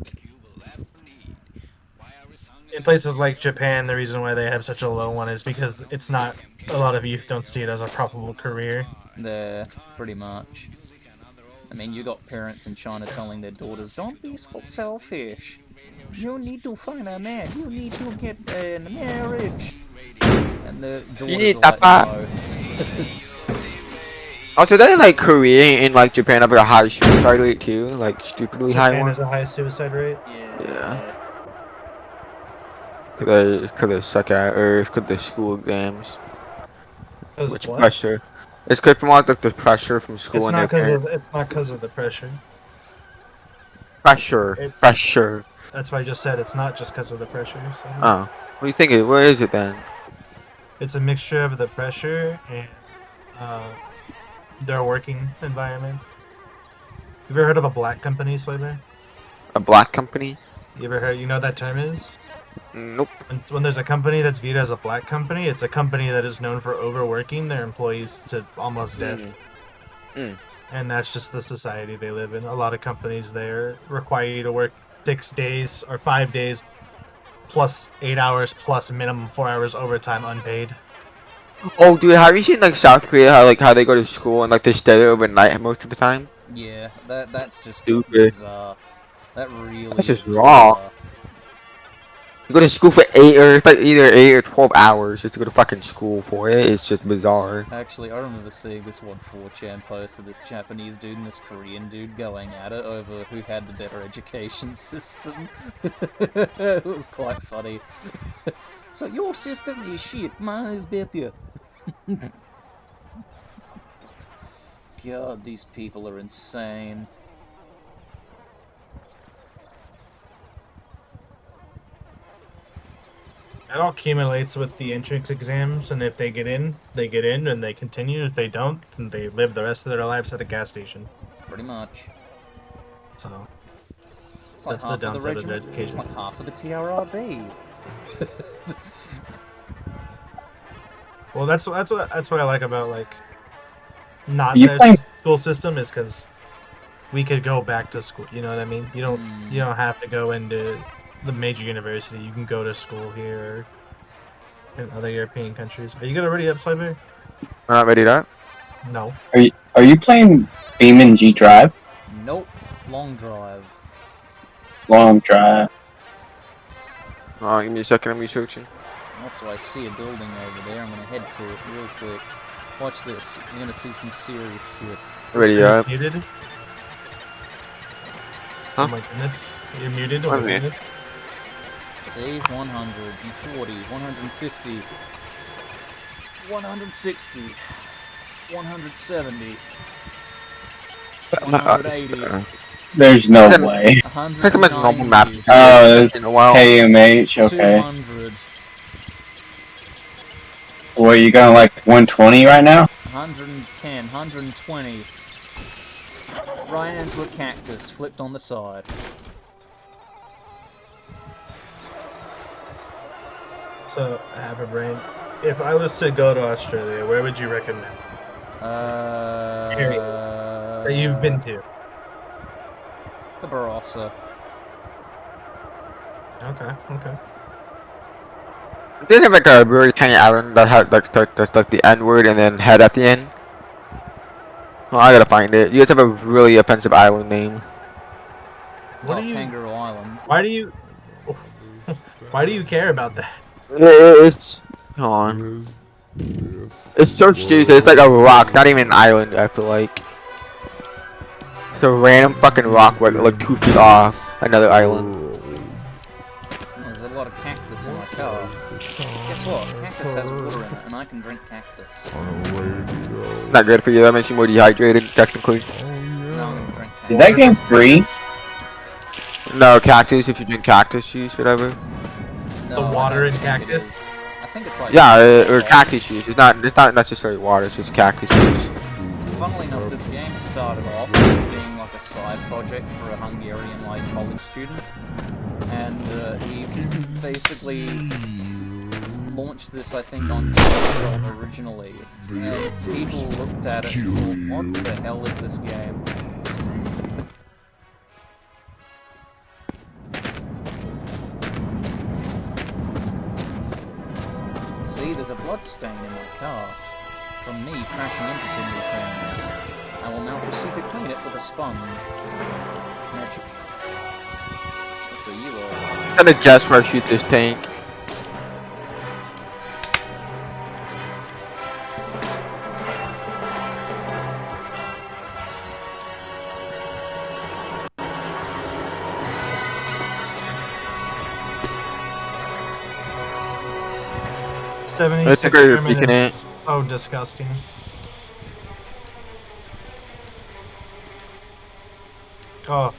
In places like Japan, the reason why they have such a low one is because it's not, a lot of youth don't see it as a probable career. There, pretty much. I mean, you got parents in China telling their daughters, "Don't be so selfish. You need to find a man. You need to get a marriage." And the daughters are like, "No." Also, they like Korea and like Japan have like a high suicide rate too, like stupidly high Japan one. has a high suicide rate. Yeah. Cause they suck at, or it's cause the school exams. Because Which what? pressure? It's cause from like the pressure from school It's and not their because parents. of it's not because of the pressure. Pressure. It's- Pressure. That's why I just said it's not just because of the pressure. So. Oh. What do you think? What is it then? It's a mixture of the pressure and their working environment. You ever heard of a black company, Slaver? A black company? You ever heard? You know what that term is? Nope. When there's a company that's viewed as a black company, it's a company that is known for overworking their employees to almost death. Mm. And that's just the society they live in. A lot of companies there require you to work 6 days or 5 days plus 8 hours plus minimum 4 hours overtime unpaid. Oh, dude, have you seen like South Korea? How they go to school and like they stay there overnight most of the time? Yeah, that's just Stupid. bizarre. That really That's just is wrong. bizarre. You go to school for 8 or it's like either 8 or 12 hours just to go to fucking school for it. It's just bizarre. Actually, I remember seeing this one 4chan post of this Japanese dude and this Korean dude going at it over who had the better education system. It was quite funny. So your system is shit, mine is better. God, these people are insane. It all accumulates with the entrance exams, and if they get in, and they continue. If they don't, then they live the rest of their lives at a gas station. Pretty much. So It's like That's the half of the downside of regiment. It's education. like half of the TRRB. well, that's what I like about like not You their playing- school system is because we could go back to school. You know what I mean? You don't have to go into the major university. You can go to school here or in other European countries. Are you good already up, Cyber? We're not ready to. No. Are you playing BeamNG Drive? Nope. Long drive. long drive. Give me a second. I'm researching. Also, I see a building over there. I'm gonna head to it real quick. Watch this. You're gonna see some serious shit. Ready Are you up. muted? Huh? Oh my goodness. You're muted? Oh I'm my muted. goodness. See? 140, 150, 160, 170, 180, There's no Then- way. That's my normal map. 190, Oh, it's in a while. KMH. Okay. 200, Well, you going like 120 right now? 110, 120. Right into a cactus, flipped on the side. So, I have a brain. If I was to go to Australia, where would you recommend that you've been to? The Barossa. Okay. They have like a very tiny island that has that's like the N word and then head at the end. Well, I gotta find it. You guys have a really offensive island name. What do you? Kangaroo Island. Why do you? Why do you care about that? It's hold on. It's so stupid. It's like a rock, not even an island. I feel like it's a random fucking rock, like 2 feet off another island. There's a lot of cactus in my car. Guess what? Cactus has water in it, and I can drink cactus. Not good for you. That makes you more dehydrated, technically. No, I'm gonna drink cactus. Is that game free? No, cactus. If you drink cactus juice, whatever. No, The I water don't in think it cactus? is. I think it's like... Yeah, or cactus juice. It's not necessarily water. It's just cactus juice. Funnily enough, this game started off as being like a side project for a Hungarian like college student, and he basically launched this, I think, on console originally. And people looked at it and thought, "What the hell is this game?" See, there's a blood stain in my car from me crashing into too many things. I will now proceed to clean it with a sponge. Magic. So you are... I'm gonna guess where I shoot this tank. I 76 think you're Sherman peeking is it. so disgusting. Oh.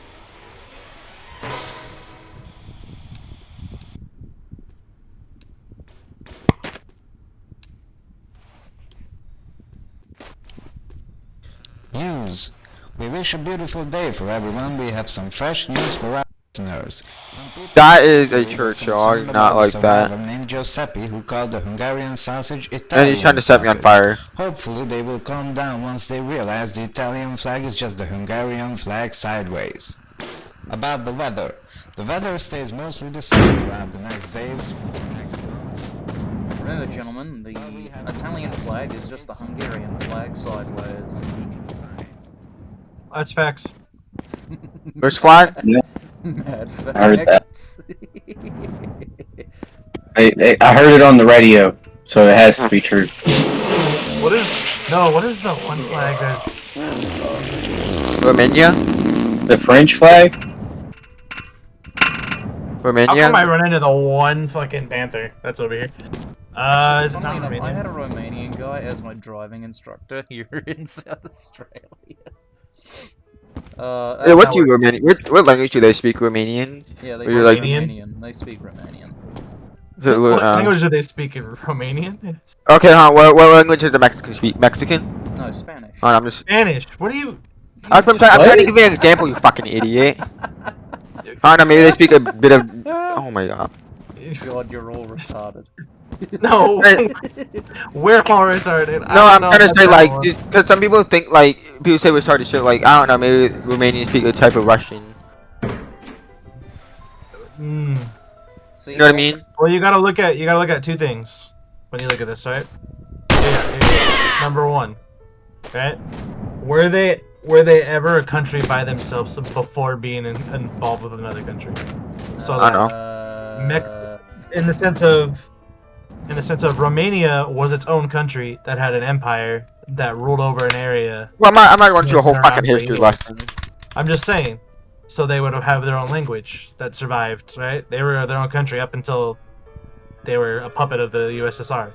News. We wish a beautiful day for everyone. We have some fresh news for our listeners. Some people That is a were church, y'all. concerned Not about a like survivor that. named Giuseppe who called the Hungarian sausage Italian And he's trying to set me on sausage. fire. Hopefully they will calm down once they realize the Italian flag is just the Hungarian flag sideways. About the weather. The weather stays mostly the same throughout the next days, next months. Remember, gentlemen, the Italian flag is just the Hungarian flag sideways. That's facts. Which flag? Mad I heard that. facts. I heard it on the radio, so it has to be true. What is the one flag that's... Romania? The French flag? How Romania? come I run into the one fucking panther that's over here? It's Funnily not enough, I had a Romanian. Romanian guy as my driving instructor here in South Australia. Yeah, what do you Romanian? What language do they speak? Romanian? Yeah, they Or speak you're like- Romanian. They speak Romanian. Is it, What language do they speak in Romanian? Okay, huh? What language does the Mexican speak? Mexican? No, Spanish. Oh, I'm just. Spanish. What are you... I'm trying to give you an example, you fucking idiot. I don't know, maybe they speak a bit of. Oh my god. God, you're all retarded. No, we're all retarded. No, I'm trying to say like, because some people think like people say we're retarded shit. Like I don't know, maybe Romanians speak a type of Russian. See, You know what I mean? Well, you gotta look at two things when you look at this, right? Yeah. Number one, right? Were they were they ever a country by themselves before being involved with another country? So I like know. in the sense of Romania was its own country that had an empire that ruled over an area. Well, I'm not going that to a had been whole fucking around for history years. lesson. I'm just saying. So they would have their own language that survived, right? They were their own country up until they were a puppet of the USSR.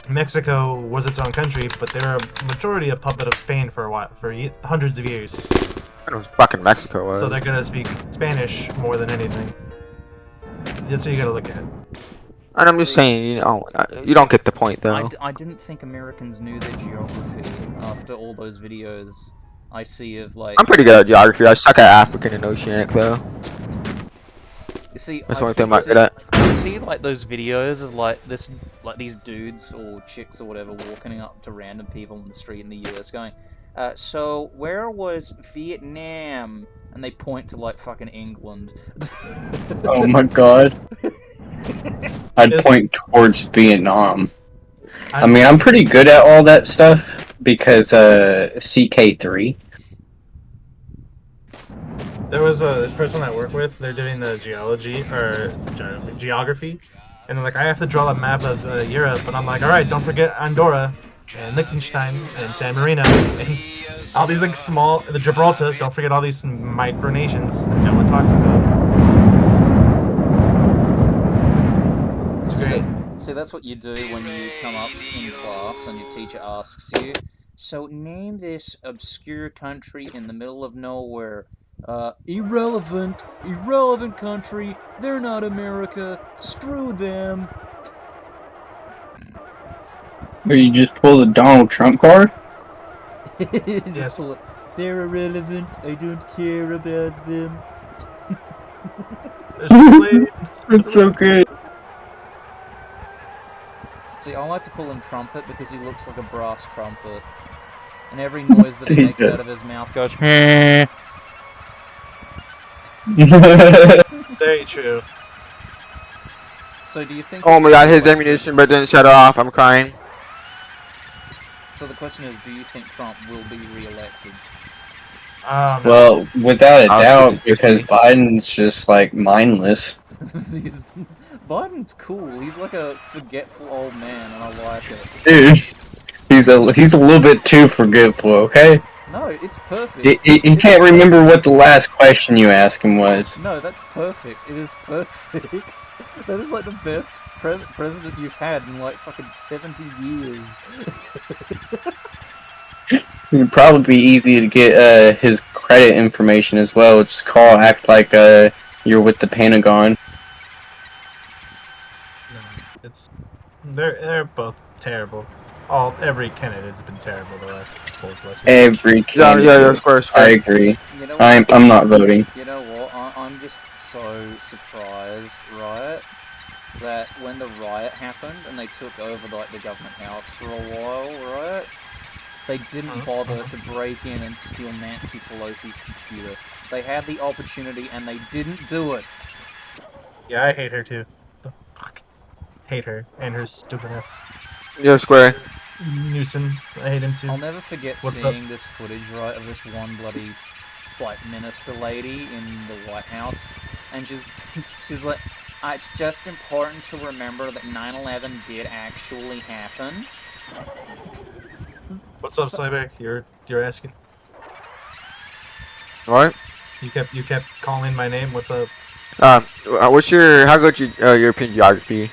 Mexico was its own country, but they were a majority a puppet of Spain for a while, for hundreds of years. It was fucking Mexico. So they're gonna speak Spanish more than anything. That's what you gotta look at. And I'm just saying, you don't get the point though. I didn't think Americans knew their geography after all those videos I see of like. I'm pretty good at geography. I suck at African and Oceanic though. You see, That's the only thing I'm good at. You see, like those videos of like these dudes or chicks or whatever walking up to random people in the street in the US, going, "So where was Vietnam?" And they point to like fucking England. Oh my god. I'd point towards Vietnam. I mean, I'm pretty good at all that stuff because CK3. There was this person I work with. They're doing the geography, and they're like, I have to draw a map of Europe, and I'm like, all right, don't forget Andorra and Liechtenstein and San Marino and all these like small, the Gibraltar. Don't forget all these micronations that no one talks about. It's great. See, that's what you do when you come up in class and your teacher asks you, so name this obscure country in the middle of nowhere. Irrelevant country, they're not America, screw them. Or you just pull the Donald Trump card? Yes. They're irrelevant, I don't care about them. That's so good. See, I like to call him Trumpet because he looks like a brass trumpet. And every noise that he makes out of his mouth goes, Very true. So do you think... Oh my god, his ammunition but didn't shut off. I'm crying. So the question is, do you think Trump will be re-elected? Well, without a doubt, 50-50. because Biden's just like mindless. Biden's cool. He's like a forgetful old man, and I like it. Dude, he's a little bit too forgetful. Okay. No, it's perfect. He can't remember what the last question you asked him was. No, that's perfect. It is perfect. That is like the best president you've had in like fucking 70 years. It'd probably be easy to get his credit information as well. Just act like you're with the Pentagon. No, they're both terrible. Every candidate's been terrible the last 4+ years. Every candidate. Yeah, square. I agree. You know I'm not voting. You know what? I'm just so surprised, right? That when the riot happened and they took over like the government house for a while, right? They didn't bother to break in and steal Nancy Pelosi's computer. They had the opportunity and they didn't do it. Yeah, I hate her too. The fuck. Hate her and her stupidness. Yeah, square. Newsom, I hate him too. I'll never forget What's seeing this footage, right, of this one bloody, like, minister lady in the White House, and she's like, it's just important to remember that 9/11 did actually happen. What's up, Cyber? You're asking. What? You kept calling my name. What's up? What's your how good European geography?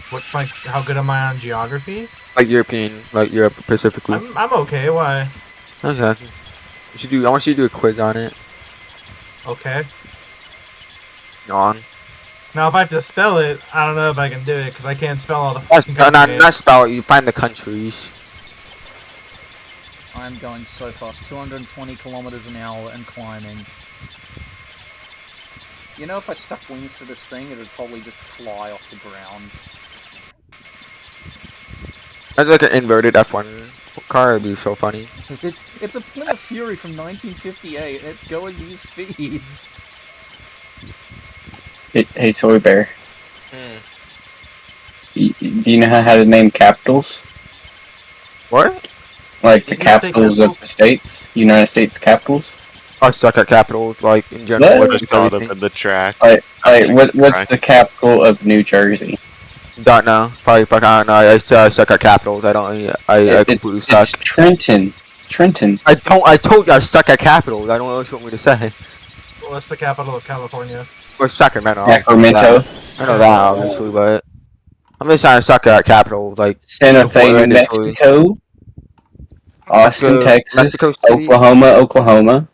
How good am I on geography? Like European, like Europe specifically. I'm okay. Why? Okay. I want you to do a quiz on it. Okay. On. Now, if I have to spell it, I don't know if I can do it because I can't spell all the fucking Not spell it. You find the countries. I'm going so fast, 220 kilometers an hour and climbing. You know, if I stuck wings to this thing, it would probably just fly off the ground. That's like an inverted F1 car. It'd be so funny. It's a Plymouth Fury from 1958, and it's going these speeds. Hey, Soy Bear. Hmm. Do you know how to name capitals? What? Like the Did you say capitals capital? of the states, United States capitals. I suck at capitals, like in general, What? like Just with caught up everything. in the track. What's the capital of New Jersey? Don't know. Probably fuck. I don't know. I suck at capitals. I don't. I completely It's suck. Trenton. Trenton. I don't. I told you I suck at capitals. I don't know what else you want me to say. What's the capital of California? Or Sacramento. Sacramento. I know that obviously, but I'm just trying to suck at capitals, like Santa Fe, New horrendously. Mexico. Austin, Texas. Mexico City. Oklahoma.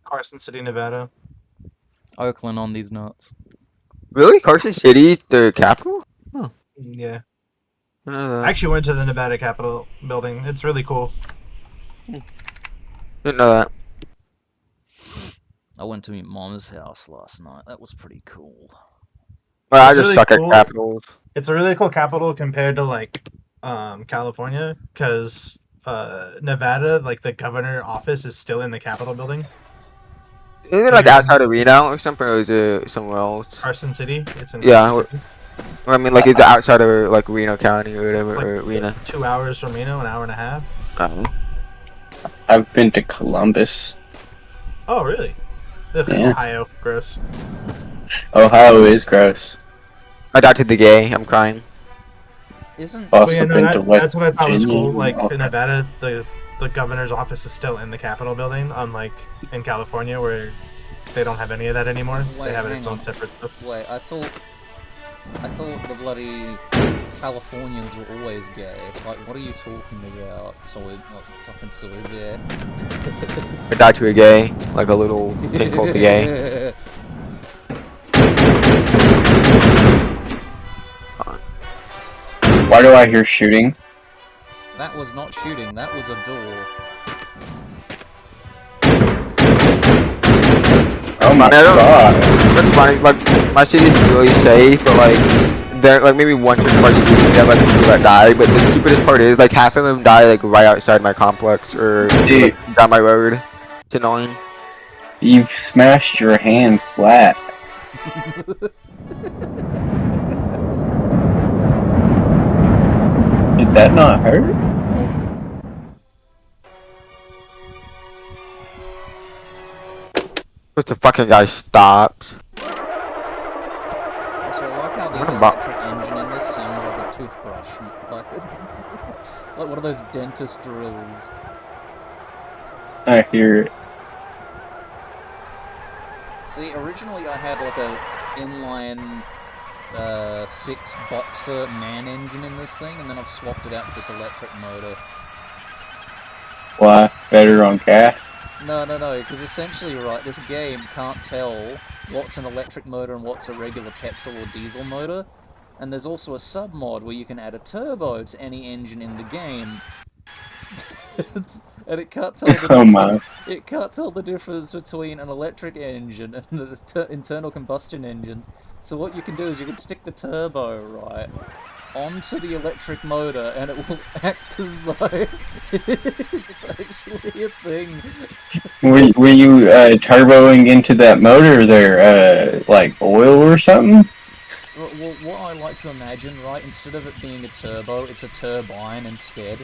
Carson City, Nevada. Oakland on these nuts. Really? Carson City, the capital? Yeah. I know that. I actually went to the Nevada Capitol building. It's really cool. Didn't know that. I went to my mom's house last night. That was pretty cool. Well, I It's just really suck cool. at capitals. It's a really cool capital compared to like California, because Nevada, like the governor office is still in the Capitol building. Isn't it like outside of Reno or something, or is it somewhere else? Carson City. It's in Yeah, Carson City. I mean, like, is it outside of like Reno County or It's whatever, like or Reno? 2 hours from Reno, an hour and a half. I've been to Columbus. Oh, really? Ugh, Yeah. Ohio, gross. Ohio is gross. I adopted the gay. I'm crying. Isn't But Also yeah, no, been to West that's what I thought was Virginia cool. and Like all in that. Nevada, the governor's office is still in the Capitol building, unlike in California where they don't have any of that anymore. Wait, They have it hang its own on. separate stuff. wait? I thought the bloody Californians were always gay. Like, what are you talking about? Solid, like, fucking silly gay. I died to a gay, like a little thing called the gay. Why do I hear shooting? That was not shooting. That was a door. Oh my I don't- god. That's funny. Like, my city is really safe, but like, there, like maybe once or twice a week we have like people that die. But the stupidest part is like half of them die like right outside my complex or Dude. like, down my road. It's annoying. You've smashed your hand flat. Did that not hurt? But the fucking guy stops. Also, I like how the What about- electric engine in this sounds like a toothbrush. Like, like one of those dentist drills. I hear it. See, originally I had like a inline 6 boxer man engine in this thing, and then I've swapped it out for this electric motor. Why? Better on gas? No, because essentially, right, this game can't tell what's an electric motor and what's a regular petrol or diesel motor. And there's also a sub-mod where you can add a turbo to any engine in the game. And it can't tell the Oh difference. my. It can't tell the difference between an electric engine and an internal combustion engine. So what you can do is you can stick the turbo, right, onto the electric motor, and it will act as though it's actually a thing. Were you turboing into that motor there, like oil or something? Well, what I like to imagine, right, instead of it being a turbo, it's a turbine instead.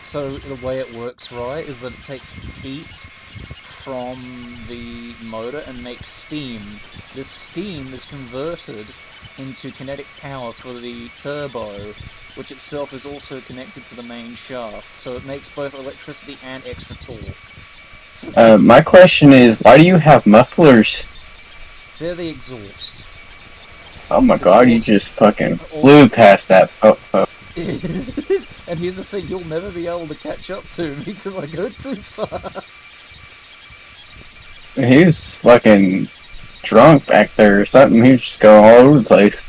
So the way it works, right, is that it takes heat from the motor and makes steam. This steam is converted into kinetic power for the turbo, which itself is also connected to the main shaft, so it makes both electricity and extra torque. So My question is, why do you have mufflers? they're the exhaust. Oh my It's god, you awesome. just fucking flew past that. And here's the thing, you'll never be able to catch up to me because I go too fast. He was fucking drunk back there or something. He was just going all over the place.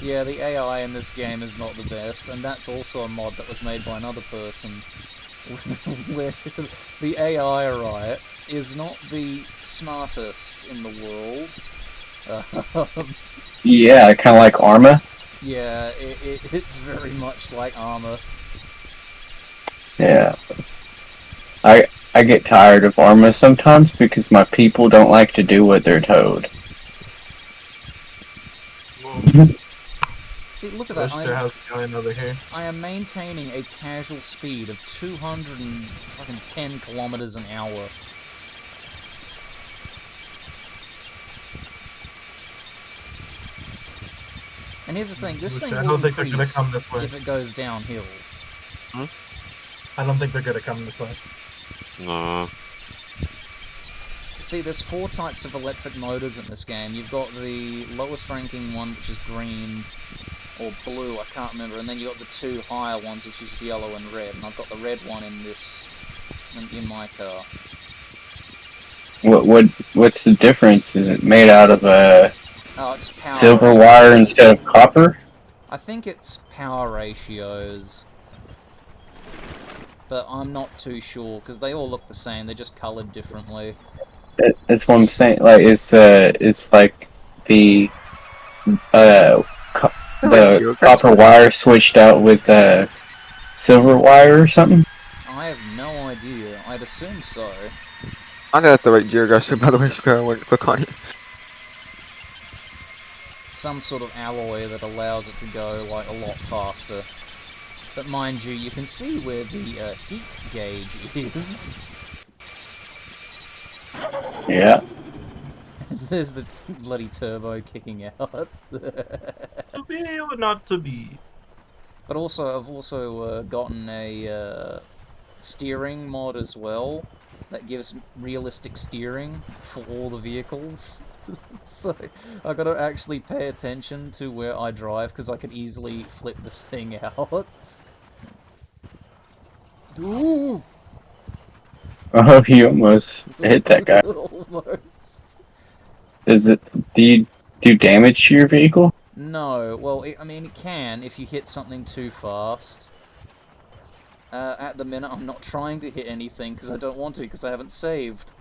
Yeah, the AI in this game is not the best, and that's also a mod that was made by another person. Where the AI, right, is not the smartest in the world. Yeah, kind of like Arma. Yeah, it's very much like Armor. Yeah. I get tired of Arma sometimes because my people don't like to do what they're told. See, look at that. Rooster, how's it going over here? I am maintaining a casual speed of 210 kilometers an hour. And here's the thing, this thing I will don't think they're gonna increase come this way. if it goes downhill. I don't think they're gonna come this way. No. See, there's 4 types of electric motors in this game. You've got the lowest ranking one, which is green, or blue, I can't remember, and then you've got the 2 higher ones, which is yellow and red, and I've got the red one in my car. What's the difference? Is it made out of Oh, it's power. silver wire instead of copper? I think it's power ratios. But I'm not too sure, because they all look the same, they're just coloured differently. That's what I'm saying. Like, it's like the copper wire switched out with silver wire or something. I have no idea. I'd assume so. I'm gonna have to write gear adjuster, by the way, so I wouldn't click on it. Some sort of alloy that allows it to go, like, a lot faster. But mind you, you can see where the heat gauge is. Yeah. There's the bloody turbo kicking out. To be or not to be? But also, I've also gotten a steering mod as well that gives realistic steering for all the vehicles. So I gotta actually pay attention to where I drive because I could easily flip this thing out. Ooh! Oh, you almost hit that guy. Almost. Do you do damage to your vehicle? No, well, I mean, it can if you hit something too fast. At the minute, I'm not trying to hit anything because I don't want to because I haven't saved.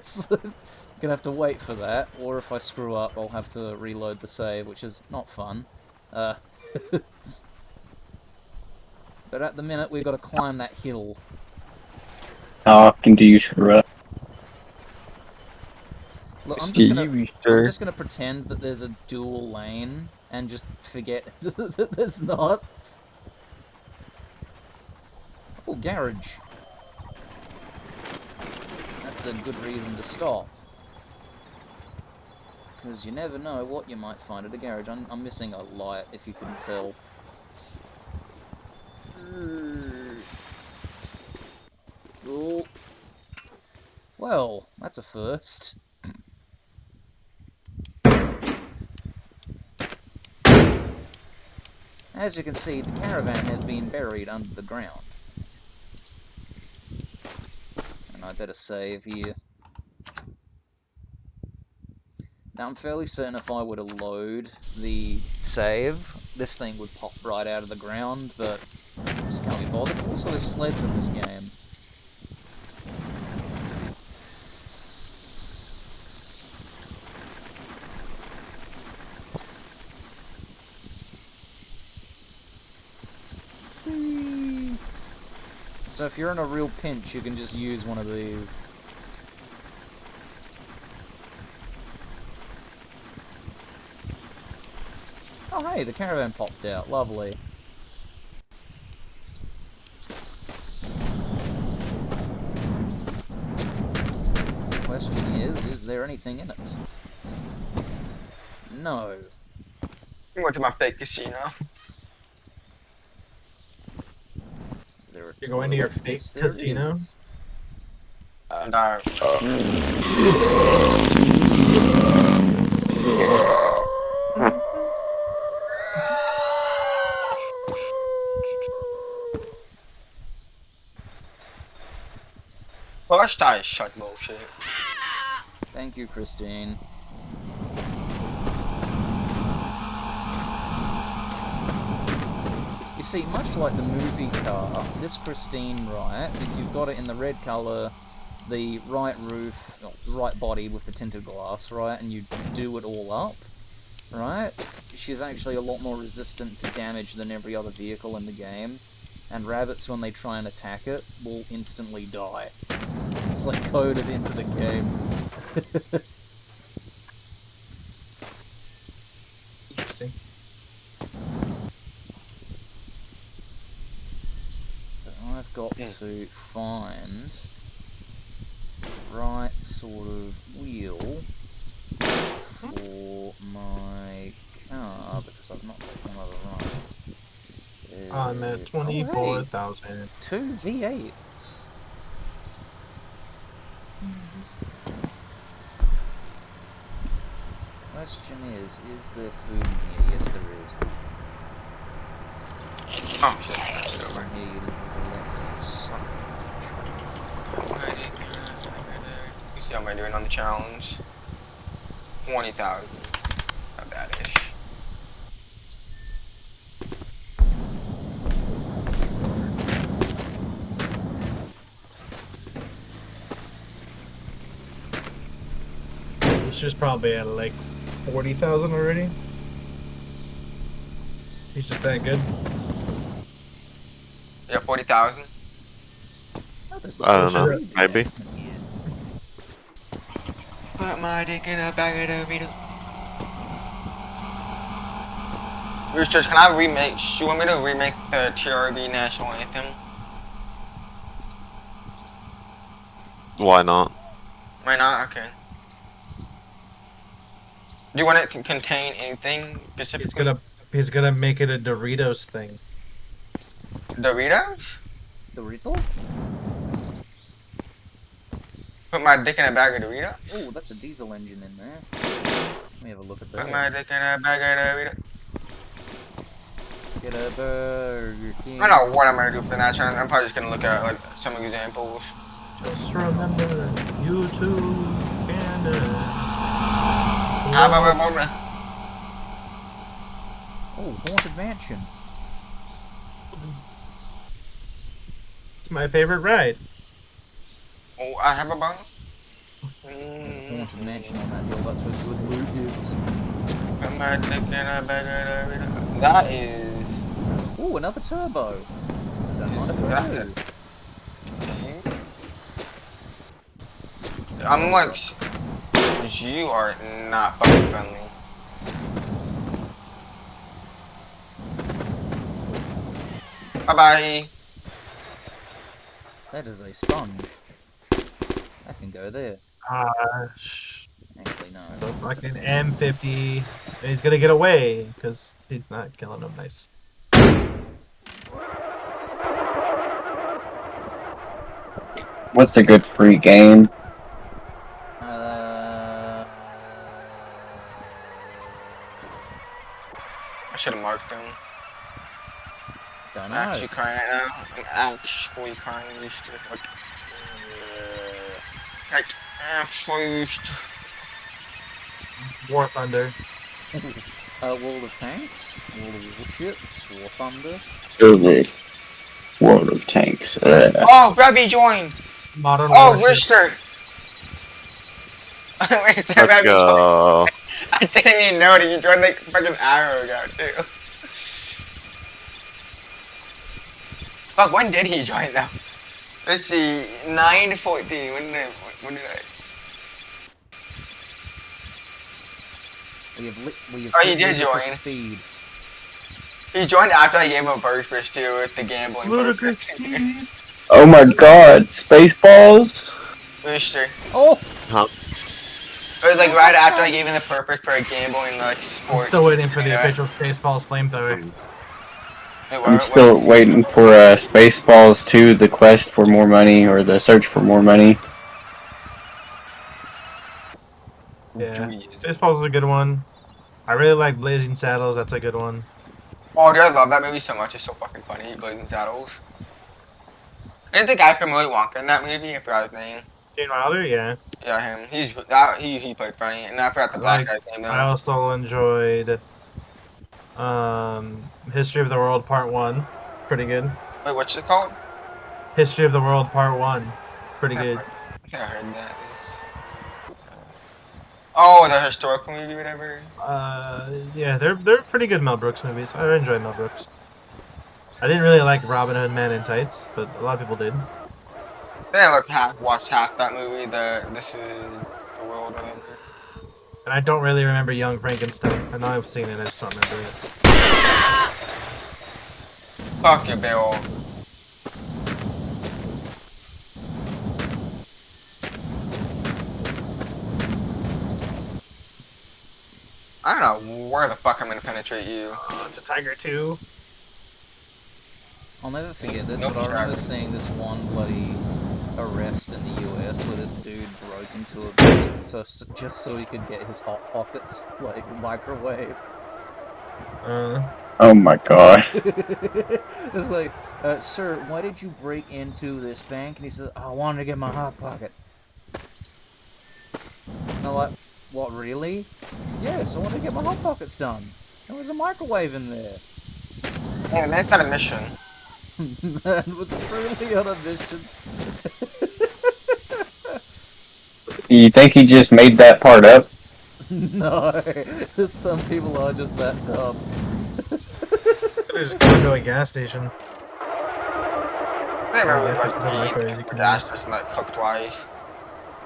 So, I'm gonna have to wait for that, or if I screw up, I'll have to reload the save, which is not fun. But at the minute, we've got to climb that hill. How often do you screw up? Look, I'm Stevie, sir. just gonna pretend that there's a dual lane and just forget that there's not. Oh, garage. That's a good reason to stop. Because you never know what you might find at a garage. I'm missing a light, if you couldn't tell. Oh. Well, that's a first. As you can see, the caravan has been buried under the ground. And I better save here. Now, I'm fairly certain if I were to load the save, this thing would pop right out of the ground, but I just can't be bothered. Also, there's sleds in this game. So if you're in a real pinch, you can just use one of these. Oh hey, the caravan popped out. Lovely. The question is there anything in it? No. I'm going to my fake casino. You're going to your fake casino? No. Well, that's that shut bullshit. Thank you, Christine. You see, much like the movie car, this Christine, right, if you've got it in the red colour, the right roof, right body with the tinted glass, right, and you do it all up, right, she's actually a lot more resistant to damage than every other vehicle in the game, and rabbits, when they try and attack it, will instantly die. It's like coded into the game. Interesting. got to find the right sort of wheel for my car because I've not got one of the right. I'm at Hey, 24,000. 2 V8s. Question is there food in here? Yes, there is. Oh, Someone here you let me suck you see how am I doing on the challenge? 20,000. Not bad-ish. It's just probably at like 40,000 already. He's just that good. Yeah, 40,000. Oh, there's I don't know, three maybe. V8s in here. Put my dick in a bag of Doritos. Roosters, can I remake? You want me to remake the TRB national anthem? Why not? Why not? Okay. Do you want it to contain anything He's specifically? gonna make it a Doritos thing. Doritos? Dorito? Put my dick in a bag of Doritos? Oh, that's a diesel engine in there. Let me have a look at Put my that. dick in a bag of Doritos. Get a Burger King. I don't know what I'm gonna do for the national anthem. I'm probably just gonna look at like some examples. Just remember, you too can. How about Oh, Haunted Mansion. It's my favorite ride. Oh, I have a bone. There's a Haunted Mansion on that hill. That's where good loot is. Put my dick in a bag of Doritos. That is. Oh, another turbo. I don't mind if I do. I'm like, you are not fucking friendly. Bye bye. That is a sponge. That can go there. Actually, no. So fucking M50. He's gonna get away because he's not killing him. Nice. What's a good free game? I should have marked him. Don't I'm know. actually crying right now. I'm actually crying. Used to like actually used to. War Thunder. World of Tanks, World of Warships, War Thunder. Good. World of Tanks. Oh, Revy joined. Modern Oh, Warship. Rooster. Wait, Let's Revy joined. go. I didn't even know that you joined like fucking hour ago too. Fuck, when did he join though? Let's see, 9:14. When did I? We have Oh, he hit did ludicrous join. Speed. He joined after I gave him a burst too with the gambling Ludicrous purpose. speed. Oh my god, Spaceballs? Rooster. Oh! Huh? It was like right after I gave him the purpose for a gambling like I'm sports. still waiting for the Yeah. official Spaceballs flamethrower. Wait, I'm what? still waiting for Spaceballs 2, the quest for more money, or the search for more money. Yeah, Spaceballs is a good one. I really like Blazing Saddles. That's a good one. Oh, dude, I love that movie so much. It's so fucking funny. Blazing Saddles. Isn't the guy from Willy Wonka in that movie? I forgot his name. Gene Wilder, yeah. Yeah, him. He played funny, and I forgot the black guy's name I though. also enjoyed History of the World Part 1. Pretty good. Wait, what's it called? History of the World Part 1. Pretty good. I think I heard that. Oh, the historical movie, whatever. Yeah, they're pretty good Mel Brooks movies. I enjoy Mel Brooks. I didn't really like Robin Hood Man in Tights, but a lot of people did. I think I watched half that movie. This is the world. I think. And I don't really remember Young Frankenstein. I know I've seen it, I just don't remember it. Fuck you, Bill. I don't know where the fuck I'm gonna penetrate you. Oh, it's a tiger too. I'll never forget this, Nope, but I remember sure. seeing this one bloody arrest in the US where this dude broke into a bank just so he could get his hot pockets like microwave. Oh my god. It's like, sir, why did you break into this bank? And he says, I wanted to get my hot pocket. And I'm like, what, really? Yes, I wanted to get my hot pockets done. There was a microwave in there. Hey, the man's got a mission. Man was truly on a mission. You think he just made that part up? No, some people are just that dumb. Just go into a gas station. They Yeah, remember gas like stations have microwaves you the can gas use. station like cooked twice.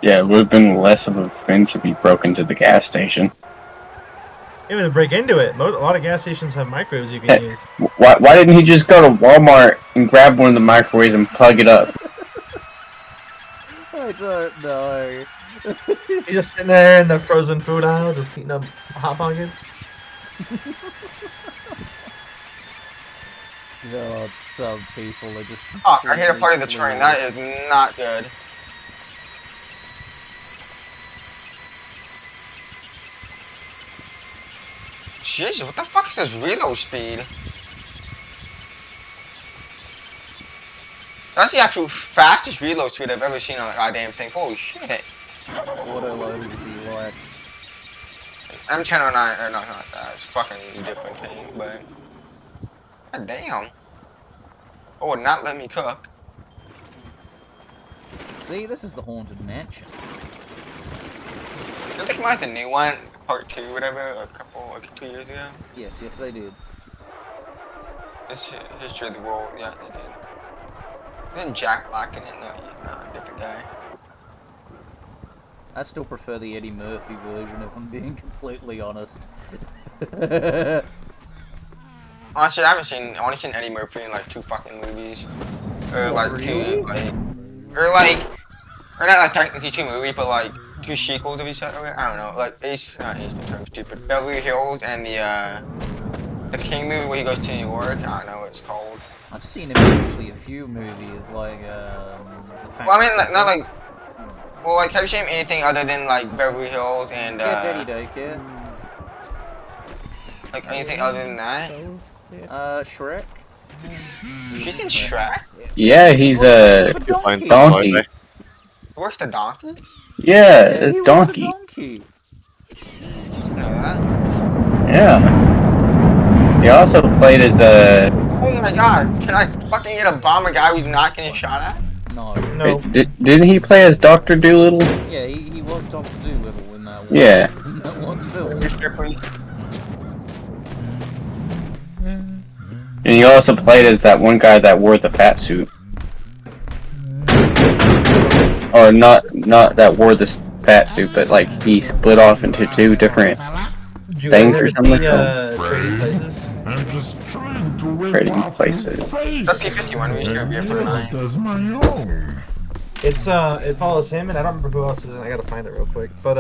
Yeah, it would have been less of an offense if he broke into the gas station. Even to break into it, a lot of gas stations have microwaves you can Hey, use. why didn't he just go to Walmart and grab one of the microwaves and plug it up? I don't know. He's just sitting there in the frozen food aisle, just heating up hot pockets. God, some people are just Fuck, I hit a part of the completely train. That is clueless. not good. Jesus, what the fuck is this reload speed? That's the absolute fastest reload speed I've ever seen on a goddamn thing. Holy shit. Auto loaders be like, M1009, or not that, it's fucking different thing, but... God damn. Oh, would not let me cook. see, this is the Haunted Mansion. Did they come out with the new one, part 2, whatever, like 2 years ago? Yes, yes, they did. It's History of the World, yeah, they did. Isn't Jack Black in it? No, different guy. I still prefer the Eddie Murphy version, if I'm being completely honest. Honestly, I've only seen Eddie Murphy in like 2 fucking movies. Or What, like 2, really? or not like technically 2 movies, but like 2 sequels of each other. I don't know, like not Ace Ventura, stupid. Beverly Hills and the King movie where he goes to New York. I don't know what it's called. I've seen him in actually a few movies, like, Well, I mean, like, not like, well, like, have you seen anything other than like Beverly Hills and Yeah, Daddy Daycare. like anything other than that? Shrek? She's in Shrek. Yeah, he's Oh, a the Find donkey! some donkey. soy. Where's the donkey? Yeah, Yeah, it's he was the donkey. donkey! You know that? Yeah. He also played as a. Oh my god, can I fucking get a bomb a guy who's not getting shot at? No. No. Didn't he play as Dr. Doolittle? Yeah, he was Doctor Dolittle in that one. Yeah. In that one film. Mr. Please. And he also played as that one guy that wore the fat suit. Or not that wore the fat suit, but like he split off into 2 different Did you things guys or ever something like see that. Trading Places? I'm just trying to rip Trading off Places. your face. That's P51, we used to be for Use mine. it as my own. It's it follows him, and I don't remember who else is in it. I gotta find it real quick. But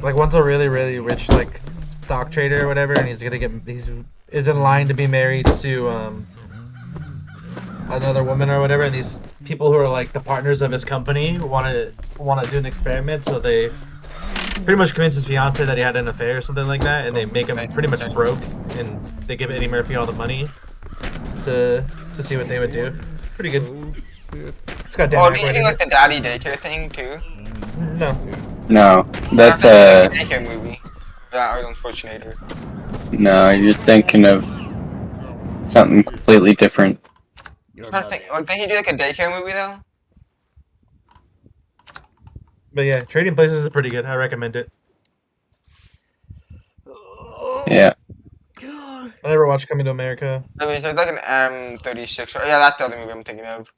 like one's a really rich like stock trader or whatever, and he's is in line to be married to another woman or whatever. And these people who are like the partners of his company want to do an experiment, so they pretty much convince his fiance that he had an affair or something like that, and they make him pretty much broke, and they give Eddie Murphy all the money to see what they would do. Pretty good. It's got Dan Oh, did Aykroyd you do in like it. the daddy daycare thing too? No. No, that's a daycare movie. That Arnold Schwarzenegger. no, you're thinking of something completely different. I'm trying to think. Like, did he do like a daycare movie though? But yeah, Trading Places is pretty good. I recommend it. Yeah. I never watched Coming to America. I mean, so it's like an M36. Yeah, that's the other movie I'm thinking of.